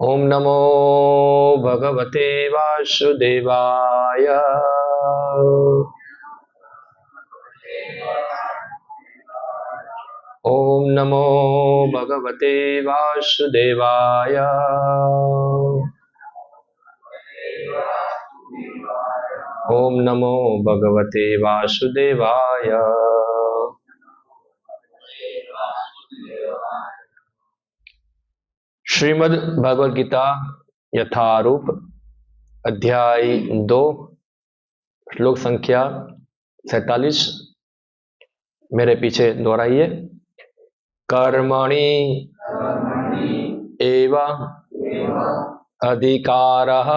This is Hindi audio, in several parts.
ओम नमो भगवते वासुदेवाय। ओम नमो भगवते वासुदेवाय। ओम नमो भगवते वासुदेवाय। श्रीमद् भगवद गीता यथारूप अध्याय 2 श्लोक संख्या 47 मेरे पीछे दोहराइए। कर्मणि एव अधिकारः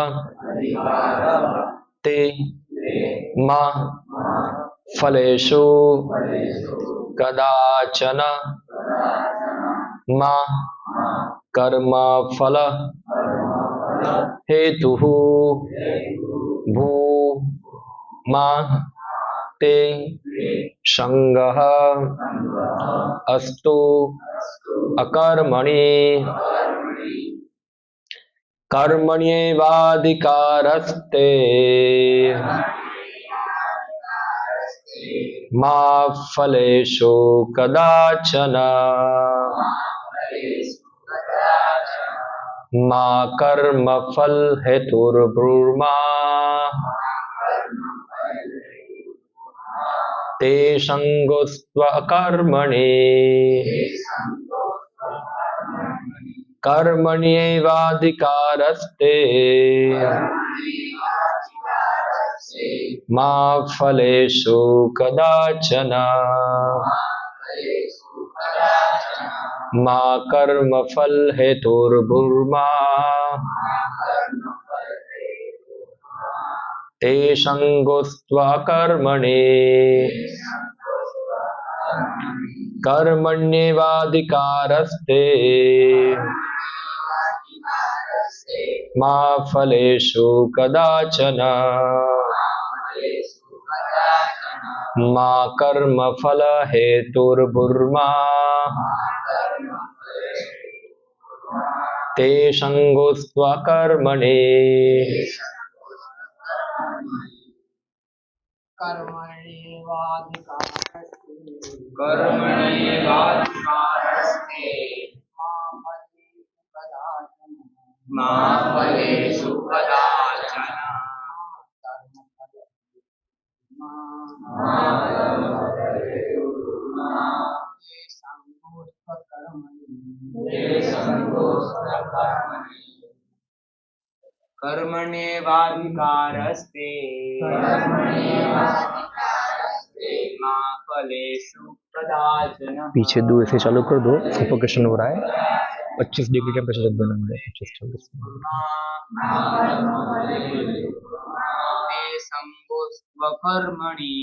ते मा फलेषु कदाचन मा कर्मफल हेतुः भू मा ते संगः अस्तु अकर्मणि। कर्मण्येवाधिकारस्ते मा फलेषु कदाचन मा कर्मफल हेतुर्ब्रूमा ते संगोस्त्वकर्मणि। कर्मण्येवाधिकारस्ते मा फलेषु कदाचन मा कर्मफल हेतुर्ब्रूमा ते संगोस्त्वकर्मणि। कर्मण्येवाधिकारस्ते मा फलेषु कदाचन मा कर्मफल हेतुर्ब्रूमा ते संगोस्त्वकर्मणि। कर्मण्येवाधिकारस्ते मा फलेषु कदाचन कर्मण्येवाधिकारस्ते मा फलेषु कदाचन। पीछे दूर से चालू कर दो, सफोकेशन हो रहा है। 25 डिग्री टेम्परेचर तक बना है। 25-26 ते संगोस्त्वकर्मणि।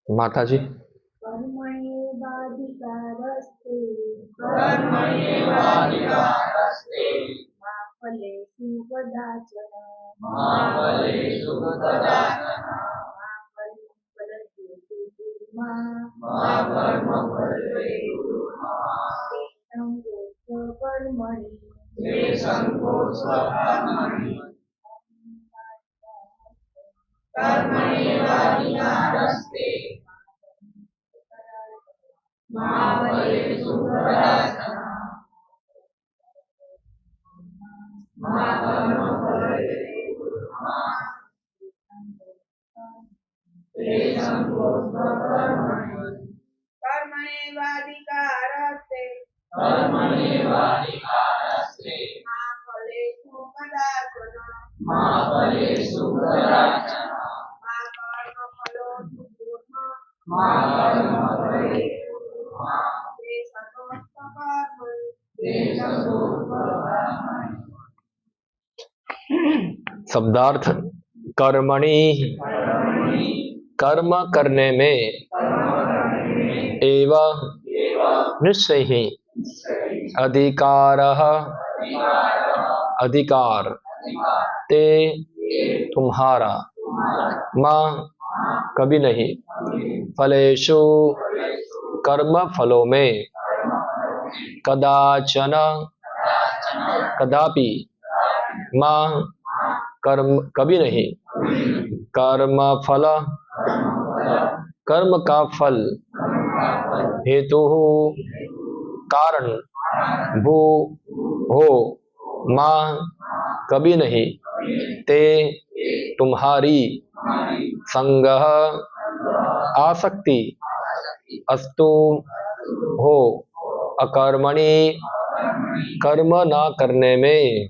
माता जी। कर्मण्येवाधिकारस्ते मा फलेषु कदाचन मा कर्मफल हेतुर्ब्रूमा ते संगोस्त्वकर्मणि। कर्मण्येवाधिकारस्ते मा फलेषु कदाचन मा कर्मफल हेतुर्ब्रूमा ते संगोस्त्वकर्मणि। कर्मण्येवाधिकारस्ते मा फलेषु कदाचन मा कर्मफल हेतुर्ब्रूमा ते संगोस्त्वकर्मणि। शब्दार्थ कर्मणि कर्म करने में एवं निश्चय ही अधिकारः अधिकार ते तुम्हारा माँ कभी नहीं फलेषु कर्म फलों में कदाचन कदापि माँ कर्म कभी नहीं कर्म फल कर्म का फल हेतु कारण भू हो माँ कभी नहीं ते तुम्हारी संगह आसक्ति अस्तु हो अकर्मणि कर्म ना करने में।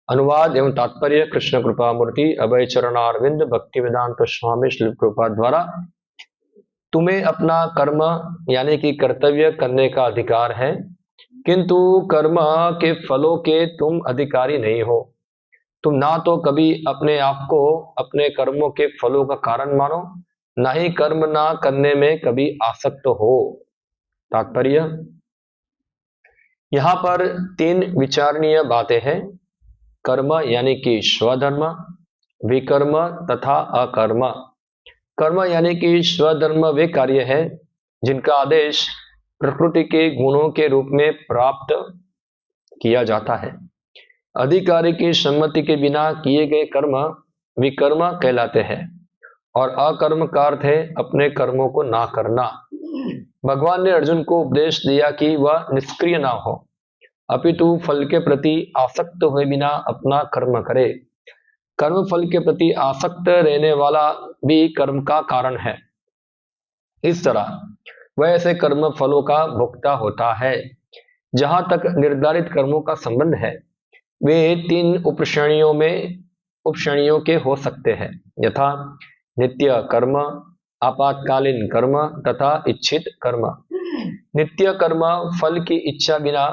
अनुवाद एवं तात्पर्य कृष्ण कृपा मूर्ति अभय चरणारविंद भक्ति वेदांत स्वामी श्री कृपा द्वारा। तुम्हें अपना कर्म यानी कि कर्तव्य करने का अधिकार है, किंतु कर्म के फलों के तुम अधिकारी नहीं हो। तुम ना तो कभी अपने आप को अपने कर्मों के फलों का कारण मानो, ना ही कर्म ना करने में कभी आसक्त हो। तात्पर्य यहाँ पर 3 विचारणीय बातें हैं। कर्म यानी कि स्वधर्म, विकर्म तथा अकर्म। कर्म यानी कि स्वधर्म वे कार्य है जिनका आदेश प्रकृति के गुणों के रूप में प्राप्त किया जाता है। अधिकारी की सम्मति के बिना किए गए कर्म विकर्म कहलाते हैं और अकर्म का अर्थ है अपने कर्मों को ना करना। भगवान ने अर्जुन को उपदेश दिया कि वह निष्क्रिय ना हो, अपितु फल के प्रति आसक्त हुए बिना अपना कर्म करे। कर्म फल के प्रति आसक्त रहने वाला भी कर्म का कारण है। इस तरह वह ऐसे कर्म फलों का भोक्ता होता है। जहां तक निर्धारित कर्मों का संबंध है, वे 3 उपश्रेणियों के हो सकते हैं, यथा नित्य कर्म, आपातकालीन कर्म तथा इच्छित कर्म। नित्य कर्म फल की इच्छा बिना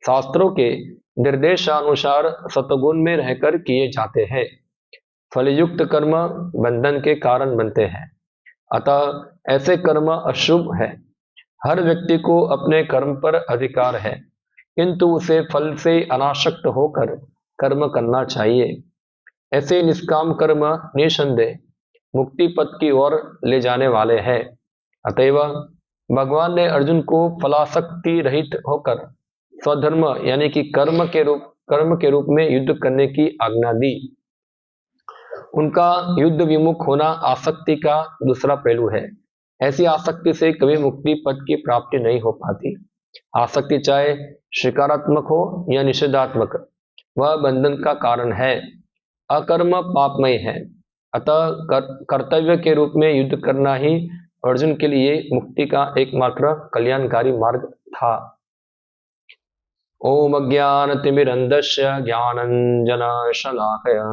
शास्त्रों के निर्देशानुसार सतगुण में रहकर किए जाते हैं। फलयुक्त कर्म बंधन के कारण बनते हैं, अतः ऐसे कर्म अशुभ है। हर व्यक्ति को अपने कर्म पर अधिकार है, किंतु उसे फल से अनासक्त होकर कर्म करना चाहिए। ऐसे निष्काम कर्म निसंदेह मुक्ति पथ की ओर ले जाने वाले हैं। अतएव भगवान ने अर्जुन को फलासक्ति रहित होकर स्वधर्म यानी कि कर्म के रूप में युद्ध करने की आज्ञा दी। उनका युद्ध विमुख होना आसक्ति का दूसरा पहलू है। ऐसी आसक्ति से कभी मुक्ति पद की प्राप्ति नहीं हो पाती। आसक्ति चाहे शिकारात्मक हो या निषेधात्मक, वह बंधन का कारण है। अकर्म पापमय है, अतः कर्तव्य के रूप में युद्ध करना ही अर्जुन के लिए मुक्ति का एकमात्र कल्याणकारी मार्ग था। ओम अज्ञानतिमिरन्धस्य ज्ञानाञ्जनशलाकया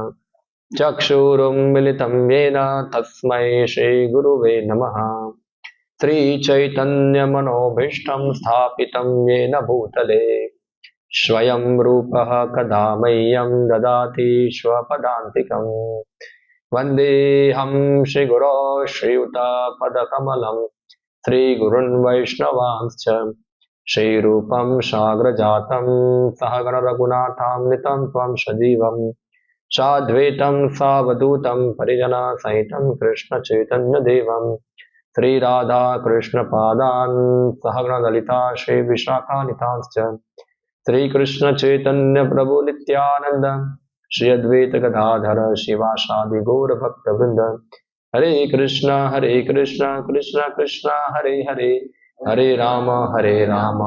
चक्षुरुन्मिलितं येन तस्मै श्रीगुरुवे नमः। श्रीचैतन्यमनोभीष्टं स्थापितं येन भूतले स्वयं रूपः कदा मह्यं ददाति स्वपदान्तिकम्। वन्देऽहं श्रीगुरो श्रीयुतपदकमलं श्रीगुरुन् वैष्णवांश्च श्रीरूपं साग्रजातं सहगण रघुनाथान्वितं त्वं सजीवं साद्वैतं सावधूतं परिजनसहितं कृष्णचैतन्यदेवं श्रीराधा कृष्णपादान् सहगण ललिता श्रीविशाखान्वितांश्च श्रीकृष्णचैतन्य प्रभु नित्यानंद श्री अद्वैत गदाधर शिवासादि गौर भक्तवृंद। हरे कृष्णा कृष्णा कृष्णा हरे हरे, हरे राम राम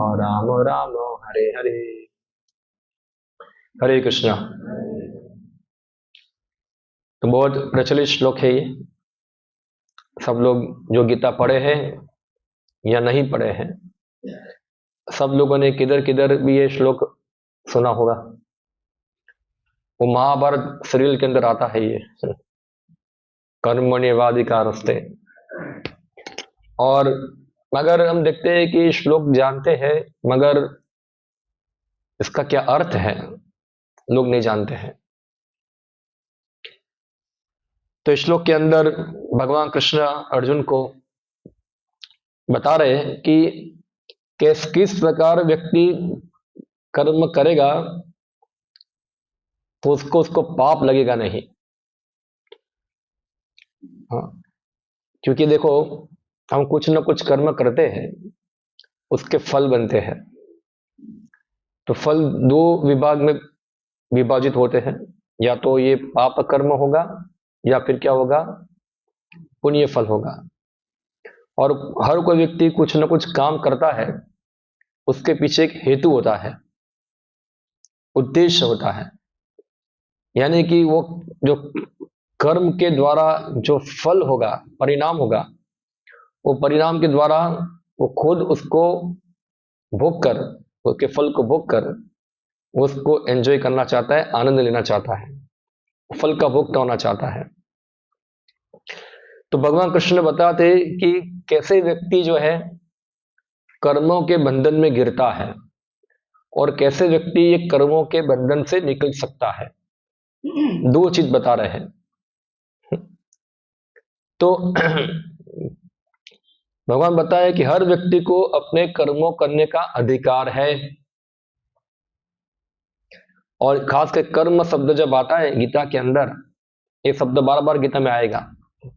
राम हरे हरे। हरे कृष्णा। तो बहुत प्रचलित श्लोक है ये। सब लोग जो गीता पढ़े हैं या नहीं पढ़े हैं, सब लोगों ने किधर किधर भी ये श्लोक सुना होगा। वो महाभारत सीरियल के अंदर आता है ये, कर्मण्येवाधिकारस्ते। और मगर हम देखते हैं कि श्लोक जानते हैं, मगर इसका क्या अर्थ है लोग नहीं जानते हैं। तो इस श्लोक के अंदर भगवान कृष्ण अर्जुन को बता रहे हैं कि किस प्रकार व्यक्ति कर्म करेगा तो उसको पाप लगेगा नहीं। हाँ, क्योंकि देखो, हम कुछ ना कुछ कर्म करते हैं, उसके फल बनते हैं। तो फल दो विभाग में विभाजित होते हैं, या तो ये पाप कर्म होगा या फिर क्या होगा, पुण्य फल होगा। और हर कोई व्यक्ति कुछ ना कुछ काम करता है, उसके पीछे एक हेतु होता है, उद्देश्य होता है। यानी कि वो जो कर्म के द्वारा जो फल होगा, परिणाम होगा, वो परिणाम के द्वारा वो खुद उसको भोग कर, उसके फल को भोग कर वो उसको एंजॉय करना चाहता है, आनंद लेना चाहता है, फल का भोक्ता होना चाहता है। तो भगवान कृष्ण बताते कि कैसे व्यक्ति जो है कर्मों के बंधन में गिरता है और कैसे व्यक्ति ये कर्मों के बंधन से निकल सकता है। दो चीज बता रहे हैं। तो भगवान बताया कि हर व्यक्ति को अपने कर्मों करने का अधिकार है। और खासकर कर्म शब्द जब आता है गीता के अंदर, ये शब्द बार बार गीता में आएगा,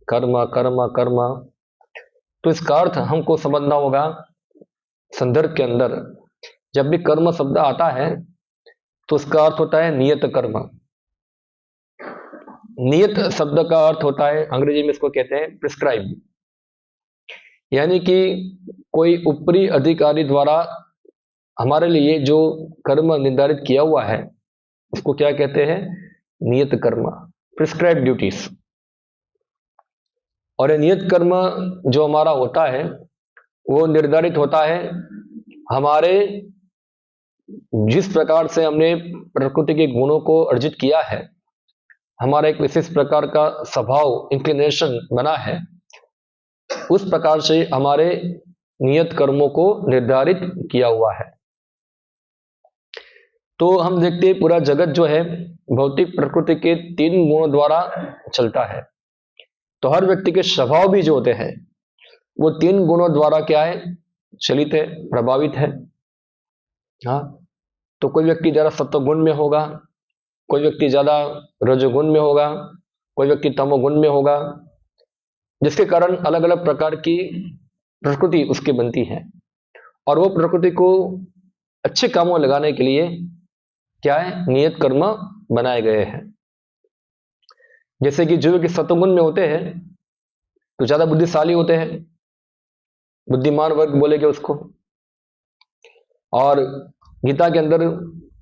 कर्म कर्म कर्म। तो इसका अर्थ हमको समझना होगा संदर्भ के अंदर। जब भी कर्म शब्द आता है तो उसका अर्थ होता है नियत कर्म। नियत शब्द का अर्थ होता है, अंग्रेजी में इसको कहते हैं प्रिस्क्राइब। यानी कि कोई ऊपरी अधिकारी द्वारा हमारे लिए जो कर्म निर्धारित किया हुआ है उसको क्या कहते हैं, नियत कर्म, प्रिस्क्राइब ड्यूटीज। और ये नियत कर्म जो हमारा होता है वो निर्धारित होता है हमारे जिस प्रकार से हमने प्रकृति के गुणों को अर्जित किया है, हमारा एक विशेष प्रकार का स्वभाव इंक्लिनेशन बना है, उस प्रकार से हमारे नियत कर्मों को निर्धारित किया हुआ है। तो हम देखते हैं पूरा जगत जो है भौतिक प्रकृति के 3 गुणों द्वारा चलता है। तो हर व्यक्ति के स्वभाव भी जो होते हैं वो 3 गुणों द्वारा क्या है, चलित है, प्रभावित है। हाँ, तो कोई व्यक्ति ज्यादा सत्वगुण में होगा, कोई व्यक्ति ज्यादा रजोगुण में होगा, कोई व्यक्ति तमोगुण में होगा, जिसके कारण अलग अलग प्रकार की प्रकृति उसकी बनती है। और वो प्रकृति को अच्छे कामों में लगाने के लिए क्या है, नियत कर्म बनाए गए हैं। जैसे कि जो व्यक्ति सत्वगुण में होते हैं तो ज्यादा बुद्धिशाली होते हैं, बुद्धिमान वर्ग बोलेंगे उसको। और गीता के अंदर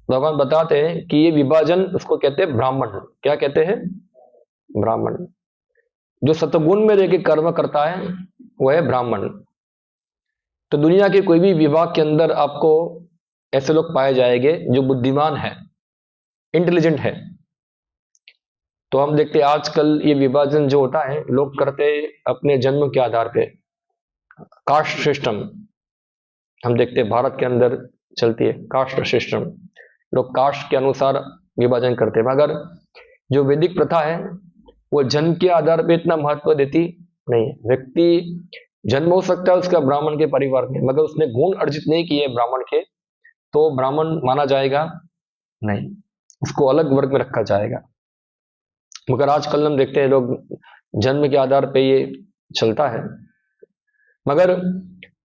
भगवान बताते हैं कि ये विभाजन उसको कहते हैं ब्राह्मण। क्या कहते हैं, ब्राह्मण। जो सत्वगुण में रहकर कर्म करता है वह है ब्राह्मण। तो दुनिया के कोई भी विभाग के अंदर आपको ऐसे लोग पाए जाएंगे जो बुद्धिमान है, इंटेलिजेंट है। तो हम देखते हैं आजकल ये विभाजन जो होता है लोग करते अपने जन्म के आधार पे, कास्ट सिस्टम हम देखते हैं भारत के अंदर चलती है, कास्ट सिस्टम। लोग कास्ट के अनुसार विभाजन करते हैं, मगर जो वैदिक प्रथा है वो जन्म के आधार पे इतना महत्व देती नहीं है। व्यक्ति जन्म हो सकता है उसका ब्राह्मण के परिवार में, मगर उसने गुण अर्जित नहीं किए ब्राह्मण के, तो ब्राह्मण माना जाएगा नहीं, उसको अलग वर्ग में रखा जाएगा। मगर आजकल हम देखते हैं लोग जन्म के आधार पे ये चलता है। मगर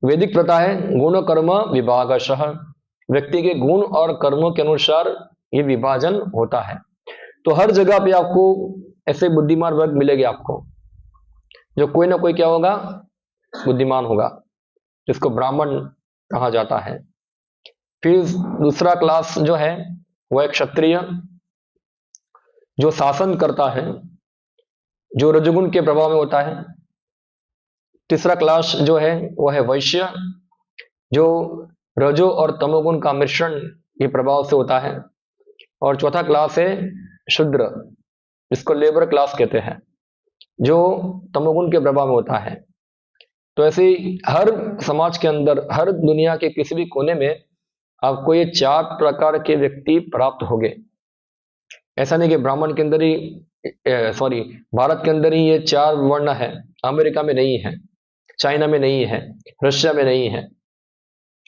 वैदिक प्रथा है गुण कर्म विभागशः, व्यक्ति के गुण और कर्मों के अनुसार ये विभाजन होता है। तो हर जगह पे आपको ऐसे बुद्धिमान वर्ग मिलेंगे आपको, जो कोई ना कोई क्या होगा, बुद्धिमान होगा, जिसको ब्राह्मण कहा जाता है। फिर दूसरा क्लास जो है वह एक क्षत्रिय, जो शासन करता है, जो रजोगुण के प्रभाव में होता है। तीसरा क्लास जो है वह है वैश्य, जो रजो और तमोगुण का मिश्रण के प्रभाव से होता है। और चौथा क्लास है शूद्र, जिसको लेबर क्लास कहते हैं, जो तमोगुण के प्रभाव में होता है। तो ऐसे ही हर समाज के अंदर, हर दुनिया के किसी भी कोने में आपको ये 4 प्रकार के व्यक्ति प्राप्त होंगे। ऐसा नहीं कि ब्राह्मण के अंदर ही भारत के अंदर ही ये 4 वर्ण है, अमेरिका में नहीं है, चाइना में नहीं है, रशिया में नहीं है।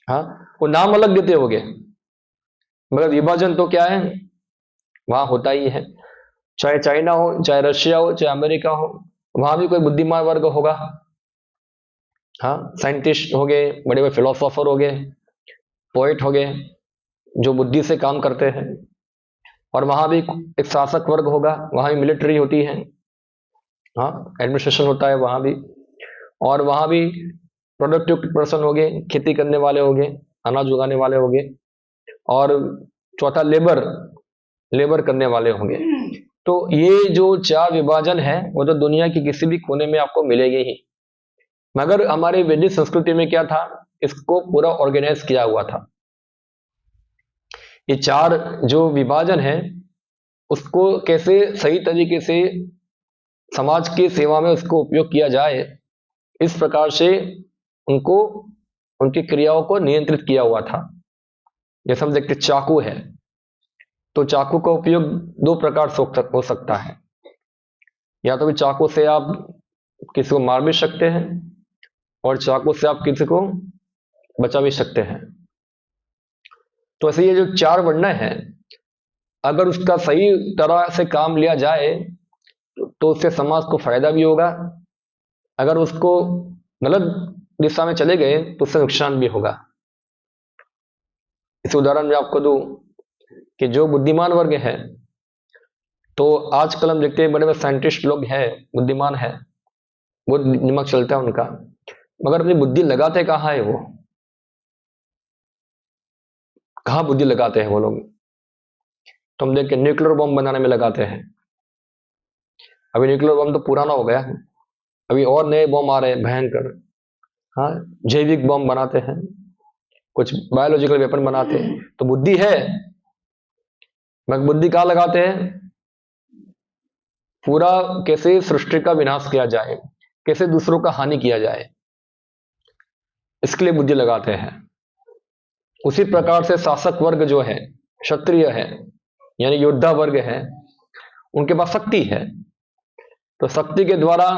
हाँ, वो नाम अलग देते होंगे, मगर विभाजन तो क्या है, वहां होता ही है। चाहे चाइना हो, चाहे रशिया हो, चाहे अमेरिका हो, वहां भी कोई बुद्धिमान वर्ग होगा। हाँ, साइंटिस्ट हो गए, बड़े बड़े फिलोसोफर हो गए, पोएट हो गए, जो बुद्धि से काम करते हैं। और वहां भी एक शासक वर्ग होगा, वहां भी मिलिट्री होती है, हाँ, एडमिनिस्ट्रेशन होता है वहां भी। और वहां भी प्रोडक्टिव पर्सन हो गए, खेती करने वाले हो गए, अनाज उगाने वाले हो गए। और चौथा लेबर, लेबर करने वाले होंगे। तो ये जो चार विभाजन है वो तो दुनिया के किसी भी कोने में आपको मिलेगी ही। मगर हमारे वैदिक संस्कृति में क्या था, इसको पूरा ऑर्गेनाइज किया हुआ था। ये चार जो विभाजन है उसको कैसे सही तरीके से समाज की सेवा में उसको उपयोग किया जाए, इस प्रकार से उनको, उनकी क्रियाओं को नियंत्रित किया हुआ था। जैसे हम देखते चाकू है, तो चाकू का उपयोग दो प्रकार से हो सकता है। या तो भी चाकू से आप किसी को मार भी सकते हैं, और चाकू से आप किसी को बचा भी सकते हैं। तो ऐसे ये जो चार वर्ण है, अगर उसका सही तरह से काम लिया जाए तो उससे समाज को फायदा भी होगा। अगर उसको गलत दिशा में चले गए तो उससे नुकसान भी होगा। इस उदाहरण में आपको दूं कि जो बुद्धिमान वर्ग है, तो आजकल हम देखते हैं बड़े बड़े साइंटिस्ट लोग हैं, बुद्धिमान है, वो दिमाग चलता है उनका, मगर अपनी बुद्धि लगाते कहाँ है, वो कहाँ बुद्धि लगाते हैं वो लोग। तो हम देख के न्यूक्लियर बॉम्ब बनाने में लगाते हैं। अभी न्यूक्लियर बॉम्ब तो पुराना हो गया, अभी और नए बॉम्ब आ रहे हैं भयंकर। हाँ, जैविक बॉम्ब बनाते हैं, कुछ बायोलॉजिकल वेपन बनाते हैं। तो बुद्धि है, मगर बुद्धि कहाँ लगाते हैं, पूरा कैसे सृष्टि का विनाश किया जाए, कैसे दूसरों का हानि किया जाए, इसके लिए बुद्धि लगाते हैं। उसी प्रकार से शासक वर्ग जो है, क्षत्रिय है, यानी योद्धा वर्ग है, उनके पास शक्ति है, तो शक्ति के द्वारा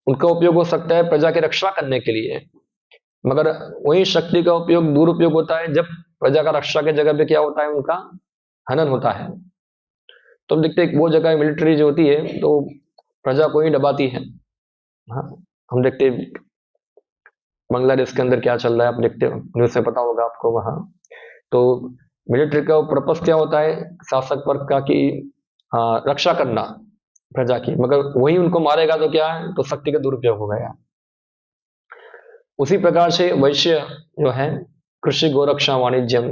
उनका उपयोग हो सकता है प्रजा की रक्षा करने के लिए। मगर वही शक्ति का उपयोग दुरुपयोग होता है जब प्रजा का रक्षा की जगह पे क्या होता है, उनका हनन होता है। तो हम देखते हैं वो जगह मिलिट्री जो होती है तो प्रजा को ही दबाती है। हाँ, हम देखते हैं बांग्लादेश के अंदर क्या चल रहा है, आप देखते हो, न्यूज से पता होगा आपको। वहां तो मिलिट्री का पर्पस क्या होता है, शासक वर्ग का कि रक्षा करना प्रजा की, मगर वही उनको मारेगा तो क्या है, तो शक्ति का दुरुपयोग हो गया। उसी प्रकार से वैश्य जो है, कृषि गोरक्षा वाणिज्यम,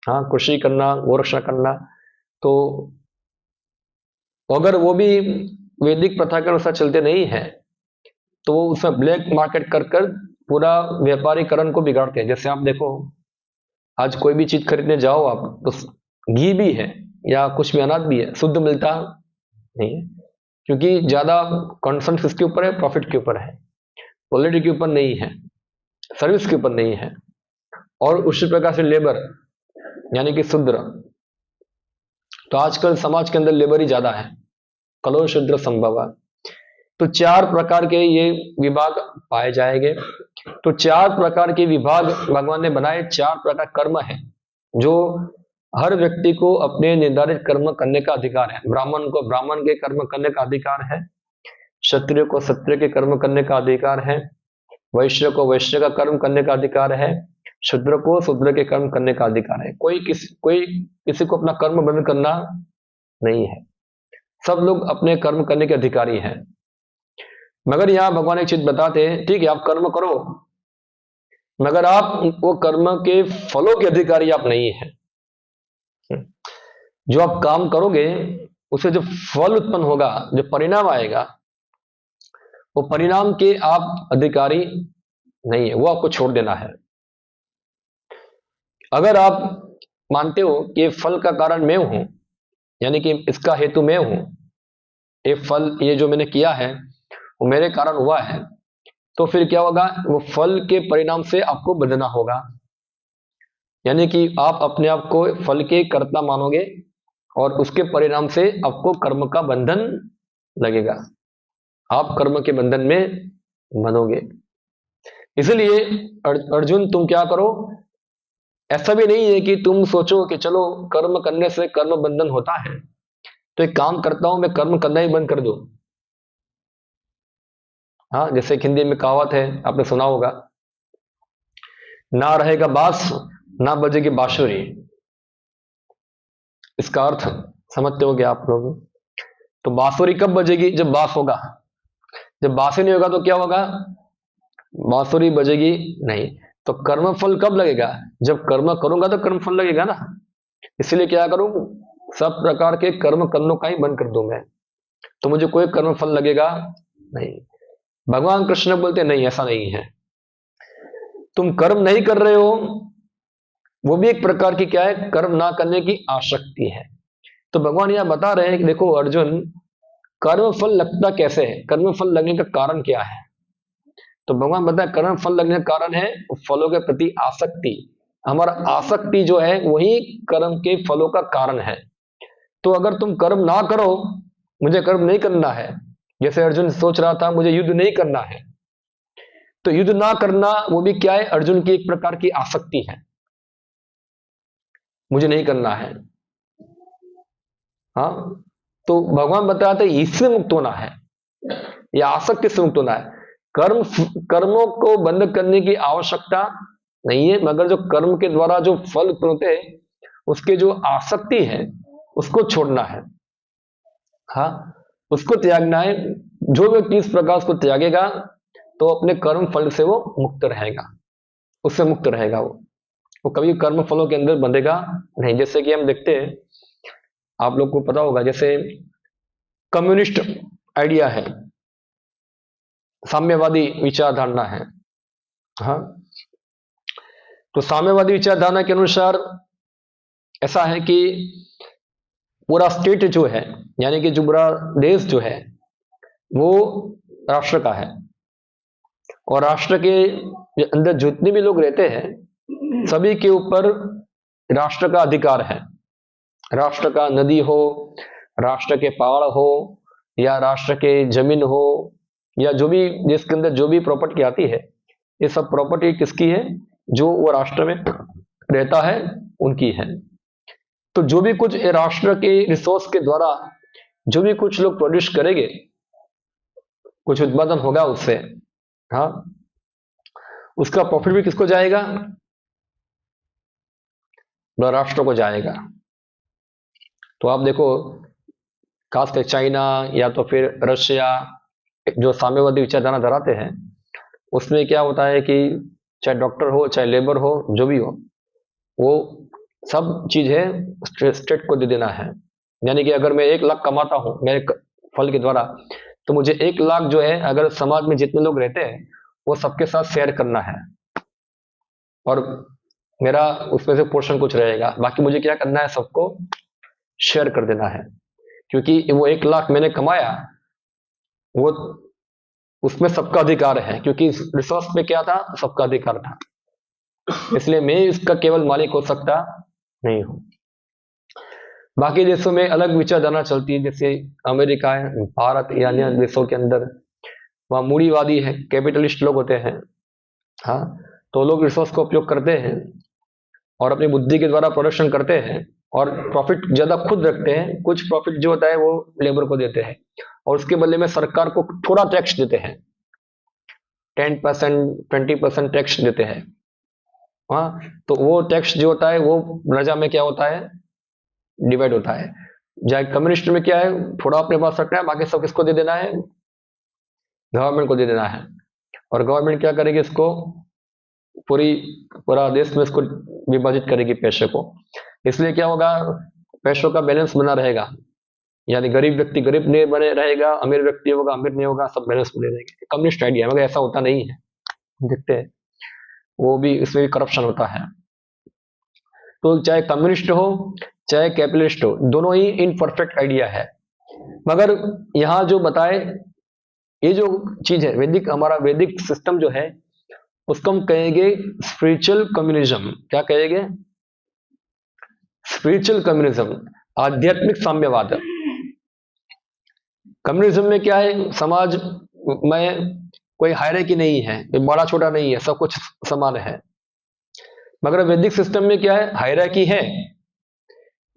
हाँ, कृषि करना, गोरक्षा करना, तो अगर वो भी वैदिक प्रथा के अनुसार चलते नहीं है तो वो उसमें ब्लैक मार्केट कर कर पूरा व्यापारीकरण को बिगाड़ते हैं। जैसे आप देखो, आज कोई भी चीज खरीदने जाओ आप, तो घी भी है या कुछ भी अनाज भी है, शुद्ध मिलता नहीं है, क्योंकि ज्यादा कंसर्न किसके ऊपर है, प्रॉफिट के ऊपर है, क्वालिटी के ऊपर नहीं है, सर्विस के ऊपर नहीं है। और उसी प्रकार से लेबर यानी कि शूद्र, तो आजकल समाज के अंदर लेबर ही ज्यादा है, कलो शूद्र संभव। तो चार प्रकार के ये विभाग पाए जाएंगे। तो चार प्रकार के विभाग भगवान ने बनाए, चार प्रकार कर्म है जो हर व्यक्ति को अपने निर्धारित कर्म करने का अधिकार है। ब्राह्मण को ब्राह्मण के कर्म करने का अधिकार है, क्षत्रिय को क्षत्रिय के कर्म करने का अधिकार है, वैश्य को वैश्य का कर्म करने का अधिकार है, शूद्र को शूद्र के कर्म करने का अधिकार है। कोई किसी को अपना कर्म बंद करना नहीं है, सब लोग अपने कर्म करने के अधिकारी हैं। मगर यहां भगवान एक चीज बताते हैं, ठीक है आप कर्म करो, मगर आप वो कर्म के फलों के अधिकारी आप नहीं है। जो आप काम करोगे उसे जो फल उत्पन्न होगा, जो परिणाम आएगा, वो परिणाम के आप अधिकारी नहीं है, वो आपको छोड़ देना है। अगर आप मानते हो कि फल का कारण मैं हूं, यानी कि इसका हेतु मैं हूं, ये फल ये जो मैंने किया है वो मेरे कारण हुआ है, तो फिर क्या होगा, वो फल के परिणाम से आपको बंधना होगा। यानी कि आप अपने आप को फल के कर्ता मानोगे और उसके परिणाम से आपको कर्म का बंधन लगेगा, आप कर्म के बंधन में बंधोगे। इसलिए अर्जुन तुम क्या करो, ऐसा भी नहीं है कि तुम सोचो कि चलो कर्म करने से कर्म बंधन होता है तो एक काम करता हूं, मैं कर्म करना ही बंद कर दूं। हाँ, जैसे एक हिंदी में कहावत है, आपने सुना होगा, ना रहेगा बांस ना बजेगी बांसुरी। इसका अर्थ समझते होगे आप लोग। तो बांसुरी कब बजेगी? जब बांस होगा। जब बांस ही नहीं होगा तो क्या होगा? बांसुरी बजेगी नहीं। तो कर्म फल कब लगेगा? जब कर्म करूंगा तो कर्म फल लगेगा ना। इसलिए क्या करूं? सब प्रकार के कर्म करने का ही बंद कर दूं मैं, तो मुझे कोई कर्म फल लगेगा नहीं। भगवान कृष्ण बोलते नहीं, ऐसा नहीं है। तुम कर्म नहीं कर रहे हो, वो भी एक प्रकार की क्या है? कर्म ना करने की आसक्ति है। तो भगवान यह बता रहे हैं कि देखो अर्जुन, कर्म फल लगता कैसे है, कर्म फल लगने का कारण क्या है? तो भगवान बताए कर्म फल लगने का कारण है फलों के प्रति आसक्ति। हमारा आसक्ति जो है वही कर्म के फलों का कारण है। तो अगर तुम कर्म ना करो, मुझे कर्म नहीं करना है, जैसे अर्जुन सोच रहा था मुझे युद्ध नहीं करना है, तो युद्ध ना करना वो भी क्या है? अर्जुन की एक प्रकार की आसक्ति है, मुझे नहीं करना है। हाँ, तो भगवान बताते इससे मुक्त होना है, या आसक्ति से मुक्त होना है। कर्मों को बंद करने की आवश्यकता नहीं है, मगर जो कर्म के द्वारा जो फल होते हैं उसके जो आसक्ति है उसको छोड़ना है। हाँ, उसको त्यागना है। जो व्यक्ति इस प्रकार उसको त्यागेगा तो अपने कर्म फल से वो मुक्त रहेगा, उससे मुक्त रहेगा। वो कभी कर्म फलों के अंदर बंधेगा नहीं। जैसे कि हम देखते हैं, आप लोग को पता होगा, जैसे कम्युनिस्ट आइडिया है, साम्यवादी विचारधारणा है। हाँ, तो साम्यवादी विचारधारणा के अनुसार ऐसा है कि पूरा स्टेट जो है, यानी कि जो पूरा देश जो है वो राष्ट्र का है, और राष्ट्र के अंदर जितने भी लोग रहते हैं सभी के ऊपर राष्ट्र का अधिकार है। राष्ट्र का नदी हो, राष्ट्र के पहाड़ हो, या राष्ट्र के जमीन हो, या जो भी जिसके अंदर जो भी प्रॉपर्टी आती है, ये सब प्रॉपर्टी किसकी है? जो वो राष्ट्र में रहता है उनकी है। तो जो भी कुछ राष्ट्र के रिसोर्स के द्वारा जो भी कुछ लोग प्रोड्यूस करेंगे, कुछ उत्पादन होगा उससे, हाँ, उसका प्रॉफिट भी किसको जाएगा? राष्ट्र को जाएगा। तो आप देखो, खासकर चाइना या तो फिर रशिया जो साम्यवादी विचारधारा धराते हैं, उसमें क्या होता है कि चाहे डॉक्टर हो, चाहे लेबर हो, जो भी हो, वो सब चीज है स्टेट को दे देना है। यानी कि अगर मैं 1 लाख कमाता हूं मेरे फल के द्वारा, तो मुझे 1 लाख जो है अगर समाज में जितने लोग रहते हैं वो सबके साथ शेयर करना है, और मेरा उसमें से पोर्शन कुछ रहेगा, बाकी मुझे क्या करना है? सबको शेयर कर देना है। क्योंकि वो 1 लाख मैंने कमाया, वो उसमें सबका अधिकार है, क्योंकि रिसोर्स में क्या था? सबका अधिकार था। इसलिए मैं इसका केवल मालिक हो सकता नहीं हूं। बाकी देशों में अलग विचारधारा चलती है, जैसे अमेरिका है, भारत या अन्य देशों के अंदर वहां मूढ़ीवादी है, कैपिटलिस्ट लोग होते हैं। हाँ, तो लोग रिसोर्स का उपयोग करते हैं और अपनी बुद्धि के द्वारा प्रोडक्शन करते हैं, और प्रॉफिट ज्यादा खुद रखते हैं। कुछ प्रॉफिट जो होता है वो लेबर को देते हैं, और उसके बदले में सरकार को थोड़ा टैक्स देते हैं, 10% 20% टैक्स देते हैं। हाँ, तो वो टैक्स जो होता है वो प्रजा में क्या होता है? डिवाइड होता है। जहाँ कम्युनिस्ट में क्या है? थोड़ा अपने पास रखना है, बाकी सब किसको दे देना है? गवर्नमेंट को दे देना है। और गवर्नमेंट क्या करेगी? इसको पूरा देश में इसको विभाजित करेगी पैसे को। इसलिए क्या होगा? पैसों का बैलेंस बना रहेगा, यानी गरीब व्यक्ति गरीब नहीं बने रहेगा, अमीर व्यक्ति होगा अमीर नहीं होगा, सब बैलेंस बने रहेंगे। कम्युनिस्ट आइडिया है, मगर ऐसा होता नहीं है। देखते हैं वो भी, इसमें भी करप्शन होता है। तो चाहे कम्युनिस्ट हो चाहे कैपिटलिस्ट हो, दोनों ही इनपरफेक्ट आइडिया है। मगर यहां जो बताए, ये जो चीज है वैदिक, हमारा वैदिक सिस्टम जो है उसको हम कहेंगे स्पिरिचुअल कम्युनिज्म। क्या कहेंगे? स्पिरिचुअल कम्युनिज्म, आध्यात्मिक साम्यवाद। कम्युनिज्म में क्या है? समाज में कोई हायरार्की नहीं है, कोई बड़ा छोटा नहीं है, सब कुछ समान है। मगर वैदिक सिस्टम में क्या है, हायरार्की है,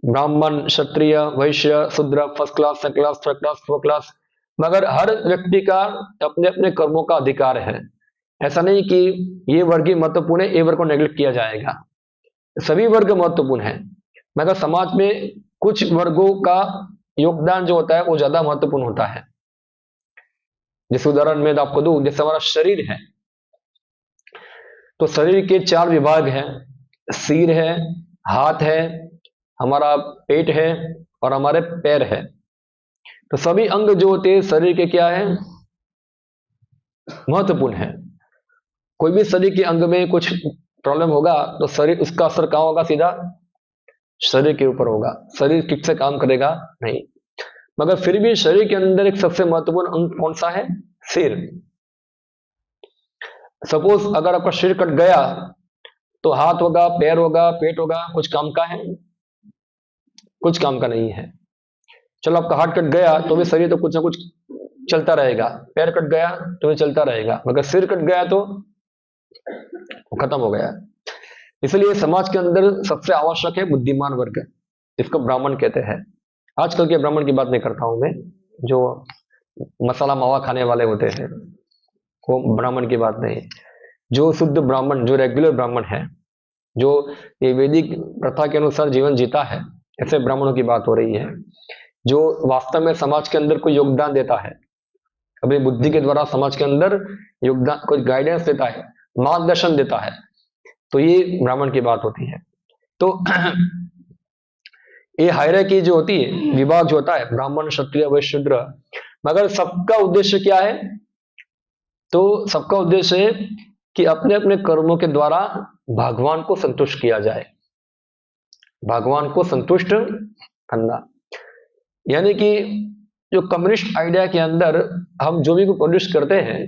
ब्राह्मण, क्षत्रिय, वैश्य, शूद्र, first class, second class, third class, fourth class, मगर हर व्यक्ति का अपने अपने कर्मों का अधिकार है। ऐसा नहीं कि ये वर्ग ही महत्वपूर्ण है, ये वर्ग को नेग्लेक्ट किया जाएगा, सभी वर्ग महत्वपूर्ण है, मगर समाज में कुछ वर्गों का योगदान जो होता है वो ज्यादा महत्वपूर्ण होता है। जैसे उदाहरण मैं आपको दूं, जैसे हमारा शरीर है, तो शरीर के 4 विभाग हैं, सिर है, हाथ है, हमारा पेट है और हमारे पैर है। तो सभी अंग जो होते हैं शरीर के क्या है, महत्वपूर्ण है। कोई भी शरीर के अंग में कुछ प्रॉब्लम होगा तो शरीर, उसका असर कहां होगा, सीधा शरीर के ऊपर होगा, शरीर ठीक से काम करेगा नहीं। मगर फिर भी शरीर के अंदर एक सबसे महत्वपूर्ण अंग कौन सा है, सिर। सपोज अगर आपका सिर कट गया तो हाथ होगा, पैर होगा, पेट होगा, कुछ काम का है, कुछ काम का नहीं है। चलो आपका हाथ कट गया तो भी शरीर तो कुछ ना कुछ चलता रहेगा, पैर कट गया तो भी चलता रहेगा, मगर सिर कट गया तो खत्म हो गया। इसलिए समाज के अंदर सबसे आवश्यक है बुद्धिमान वर्ग, इसको ब्राह्मण कहते हैं। आजकल के ब्राह्मण की बात नहीं करता हूं मैं, जो मसाला मावा खाने वाले होते हैं, वो ब्राह्मण की बात नहीं। जो शुद्ध ब्राह्मण, जो रेगुलर ब्राह्मण है, जो ये वैदिक प्रथा के अनुसार जीवन जीता है, ऐसे ब्राह्मणों की बात हो रही है, जो वास्तव में समाज के अंदर कोई योगदान देता है, अपनी बुद्धि के द्वारा समाज के अंदर योगदान, कोई गाइडेंस देता है, मार्गदर्शन देता है, तो ये ब्राह्मण की बात होती है। तो ये हायरार्की जो होती है, विभाग जो होता है, ब्राह्मण, क्षत्रिय, वैश्य, शूद्र, मगर सबका उद्देश्य क्या है, तो सबका उद्देश्य है कि अपने अपने कर्मों के द्वारा भगवान को संतुष्ट किया जाए, भगवान को संतुष्ट करना। यानी कि जो कम्युनिस्ट आइडिया के अंदर हम जो भी प्रोड्यूस करते हैं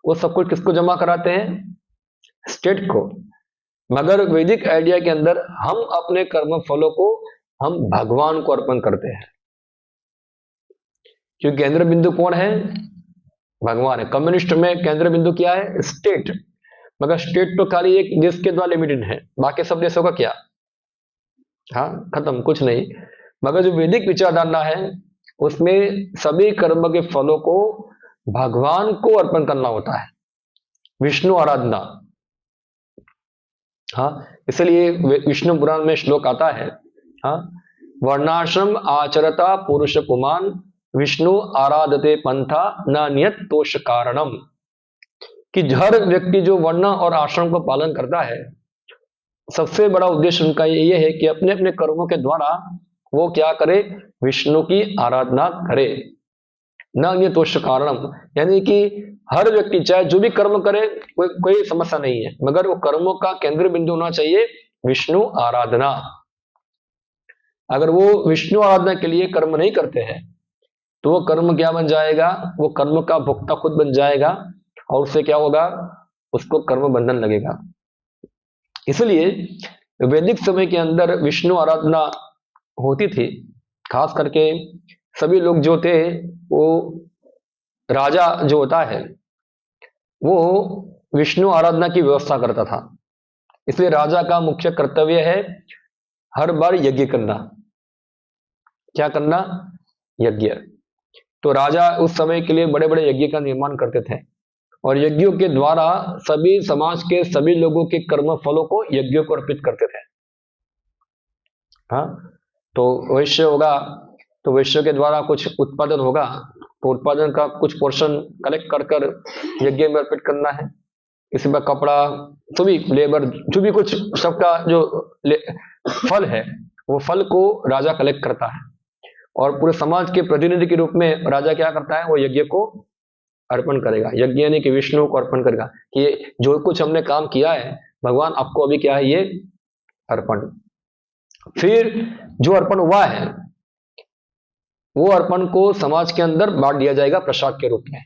वो सब कुछ किसको जमा कराते हैं, स्टेट को। मगर वैदिक आइडिया के अंदर हम अपने कर्म फलों को हम भगवान को अर्पण करते हैं, क्योंकि केंद्र बिंदु कौन है, भगवान है। कम्युनिस्ट में केंद्र बिंदु क्या है, स्टेट। मगर स्टेट तो खाली एक देश के द्वारा लिमिटेड है, बाकी सब देशों का क्या, हाँ खत्म, कुछ नहीं। मगर जो वैदिक विचारधारा है उसमें सभी कर्म के फलों को भगवान को अर्पण करना होता है, विष्णु आराधना। हाँ, इसलिए विष्णु पुराण में श्लोक आता है, हाँ, वर्णाश्रम आचरता पुरुष पुमान विष्णु आराधते पंथा न नियत तोष कारणम, कि हर व्यक्ति जो वर्ण और आश्रम को पालन करता है, सबसे बड़ा उद्देश्य उनका ये है कि अपने अपने कर्मों के द्वारा वो क्या करे, विष्णु की आराधना करे, न ये तोष कारणम। यानी कि हर व्यक्ति चाहे जो भी कर्म करे, कोई समस्या नहीं है, मगर वो कर्मों का केंद्र बिंदु होना चाहिए विष्णु आराधना। अगर वो विष्णु आराधना के लिए कर्म नहीं करते हैं तो वो कर्म क्या बन जाएगा, वो कर्म का भोक्ता खुद बन जाएगा, और उससे क्या होगा, उसको कर्म बंधन लगेगा। इसलिए वैदिक समय के अंदर विष्णु आराधना होती थी। खास करके सभी लोग जो थे, वो राजा जो होता है वो विष्णु आराधना की व्यवस्था करता था। इसलिए राजा का मुख्य कर्तव्य है हर बार यज्ञ करना। क्या करना, यज्ञ। तो राजा उस समय के लिए बड़े बड़े यज्ञ का निर्माण करते थे, और यज्ञों के द्वारा सभी समाज के सभी लोगों के कर्म फलों को यज्ञों को अर्पित करते थे। हाँ, तो वैश्य होगा तो वैश्य के द्वारा कुछ उत्पादन होगा, तो उत्पादन का कुछ पोर्शन कलेक्ट कर कर यज्ञ में अर्पित करना है। किसी का कपड़ा, तो भी लेबर, जो भी कुछ सबका जो फल है, वो फल को राजा कलेक्ट करता है, और पूरे समाज के प्रतिनिधि के रूप में राजा क्या करता है, वो यज्ञ को अर्पण करेगा। यज्ञ यानी कि विष्णु को अर्पण करेगा कि ये जो कुछ हमने काम किया है भगवान आपको अभी क्या है, ये अर्पण। फिर जो अर्पण हुआ है वो अर्पण को समाज के अंदर बांट दिया जाएगा प्रसाद के रूप में,